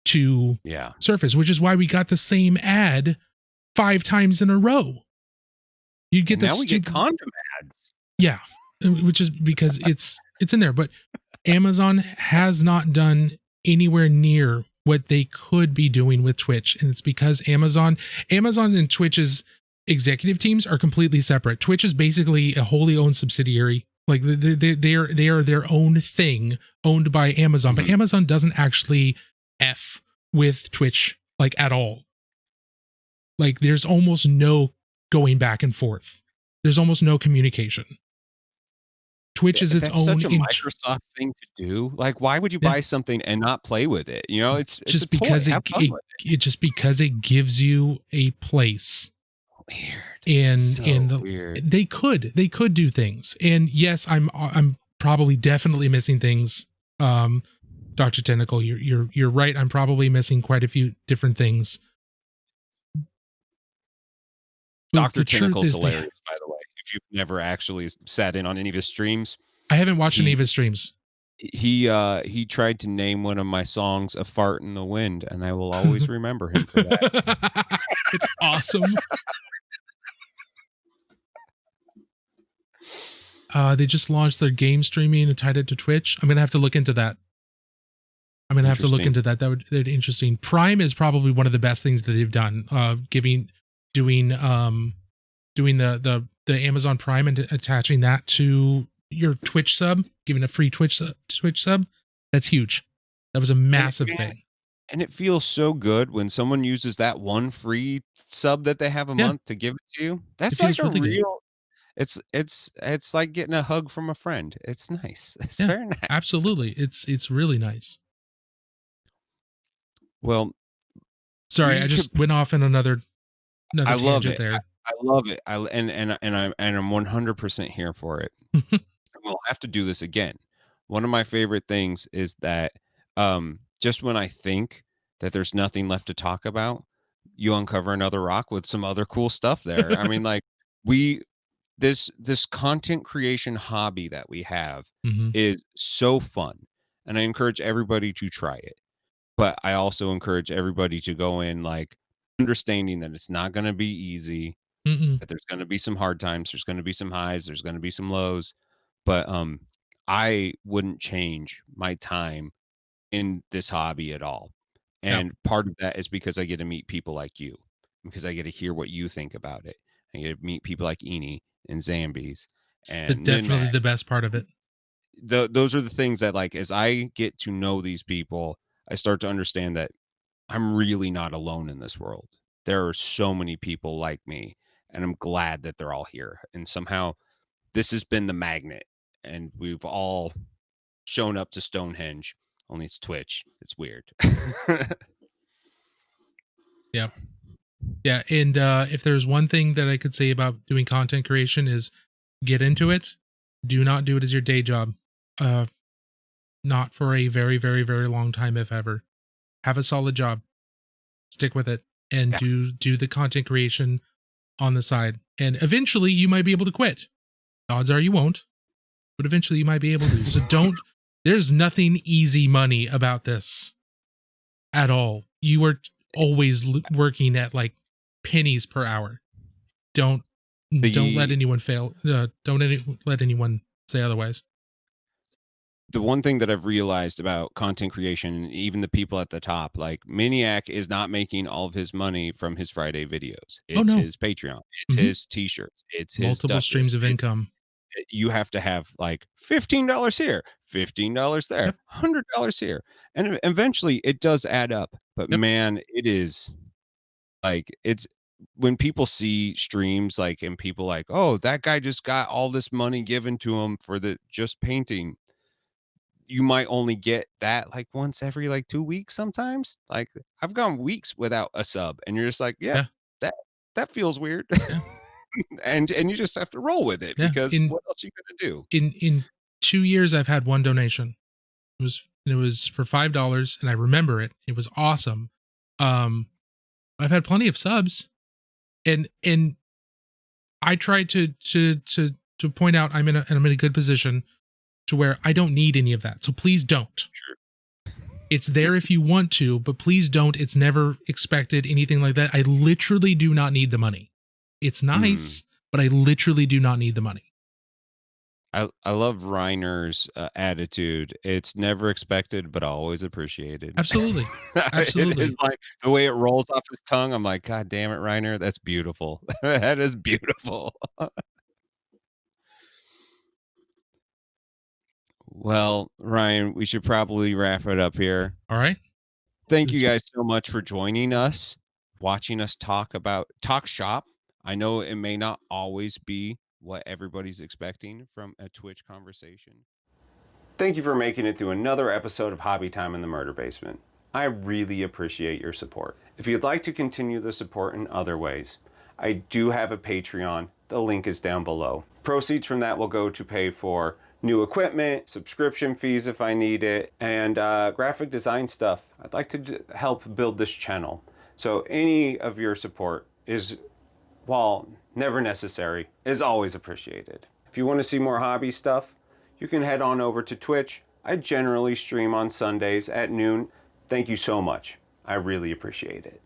Speaker 2: to surface, which is why we got the same ad 5 times in a row. You'd get
Speaker 3: now we get condom ads.
Speaker 2: Yeah. Which is because it's in there, but Amazon has not done anywhere near what they could be doing with Twitch, and it's because Amazon and Twitch's executive teams are completely separate. Twitch is basically a wholly owned subsidiary. Like they are their own thing, owned by Amazon, but Amazon doesn't actually F with Twitch like at all. Like there's almost no going back and forth. There's almost no communication. Twitch is its own.
Speaker 3: Such a Microsoft thing to do. Like, why would you buy something and not play with it? You know, it's
Speaker 2: just because it gives you a place.
Speaker 3: Weird.
Speaker 2: Weird. They could do things. And yes, I'm probably definitely missing things. Dr. Tentacle, you're right. I'm probably missing quite a few different things.
Speaker 3: Dr. Tentacle's hilarious, by the way. If you've never actually sat in on any of his streams,
Speaker 2: I haven't watched any of his streams.
Speaker 3: He tried to name one of my songs "A Fart in the Wind," and I will always remember him for that.
Speaker 2: It's awesome. They just launched their game streaming and tied it to Twitch. I'm gonna have to look into that. That would be interesting. Prime is probably one of the best things that they've done. Doing the Amazon Prime and attaching that to your Twitch sub, giving a free Twitch sub. That's huge. That was a massive thing.
Speaker 3: And it feels so good when someone uses that one free sub that they have a month to give it to you. That's like a really real. Good. It's like getting a hug from a friend. It's nice. It's very nice.
Speaker 2: Absolutely. It's really nice.
Speaker 3: Well,
Speaker 2: sorry, I just went off in another
Speaker 3: I love it.
Speaker 2: There.
Speaker 3: I love it. I'm 100% here for it. We'll have to do this again. One of my favorite things is that just when I think that there's nothing left to talk about, you uncover another rock with some other cool stuff there. I mean, like this content creation hobby that we have is so fun, and I encourage everybody to try it. But I also encourage everybody to go in like understanding that it's not going to be easy, that there's going to be some hard times, there's going to be some highs, there's going to be some lows, but I wouldn't change my time in this hobby at all. And part of that is because I get to meet people like you, because I get to hear what you think about it. I get to meet people like Eni and Zambies, and
Speaker 2: definitely the best part of it.
Speaker 3: Those are the things that, like, as I get to know these people, I start to understand that I'm really not alone in this world. There are so many people like me, and I'm glad that they're all here. And somehow this has been the magnet, and we've all shown up to Stonehenge, only it's Twitch. It's weird.
Speaker 2: Yeah. And if there's one thing that I could say about doing content creation is get into it. Do not do it as your day job. Uh, not for a very, very, very long time, if ever. Have a solid job. Stick with it and
Speaker 3: Yeah.
Speaker 2: do the content creation on the side. And eventually you might be able to quit. Odds are you won't, but eventually you might be able to. So there's nothing easy money about this at all. You are always working at like pennies per hour. Don't let anyone let anyone say otherwise.
Speaker 3: The one thing that I've realized about content creation, even the people at the top, like Maniac is not making all of his money from his Friday videos. It's his Patreon, it's his t-shirts, it's his
Speaker 2: multiple streams of income.
Speaker 3: You have to have like $15 here, $15 there,
Speaker 2: Yep.
Speaker 3: $100 here. And eventually it does add up. But man, it is like, it's when people see streams like, and people like, oh, that guy just got all this money given to him for the just painting. You might only get that like once every like 2 weeks sometimes. Like I've gone weeks without a sub and you're just like, yeah. that feels weird.
Speaker 2: Yeah.
Speaker 3: and you just have to roll with it because what else are you gonna do?
Speaker 2: In 2 years I've had one donation. It was for $5 and I remember it. It was awesome. I've had plenty of subs and I tried to point out I'm in a good position to where I don't need any of that. So please don't.
Speaker 3: Sure.
Speaker 2: It's there if you want to, but please don't. It's never expected, anything like that. I literally do not need the money. It's nice, but I literally do not need the money.
Speaker 3: I love Reiner's attitude. It's never expected, but always appreciated.
Speaker 2: Absolutely. Absolutely.
Speaker 3: It is like the way it rolls off his tongue. I'm like, God damn it, Reiner. That's beautiful. That is beautiful. Well, Ryan, we should probably wrap it up here.
Speaker 2: All right.
Speaker 3: Thank you guys so much for joining us, watching us talk shop. I know it may not always be what everybody's expecting from a Twitch conversation.
Speaker 1: Thank you for making it through another episode of Hobby Time in the Murder Basement. I really appreciate your support. If you'd like to continue the support in other ways, I do have a Patreon. The link is down below. Proceeds from that will go to pay for new equipment, subscription fees if I need it, and graphic design stuff. I'd like to help build this channel. So any of your support is, while never necessary, is always appreciated. If you want to see more hobby stuff, you can head on over to Twitch. I generally stream on Sundays at noon. Thank you so much. I really appreciate it.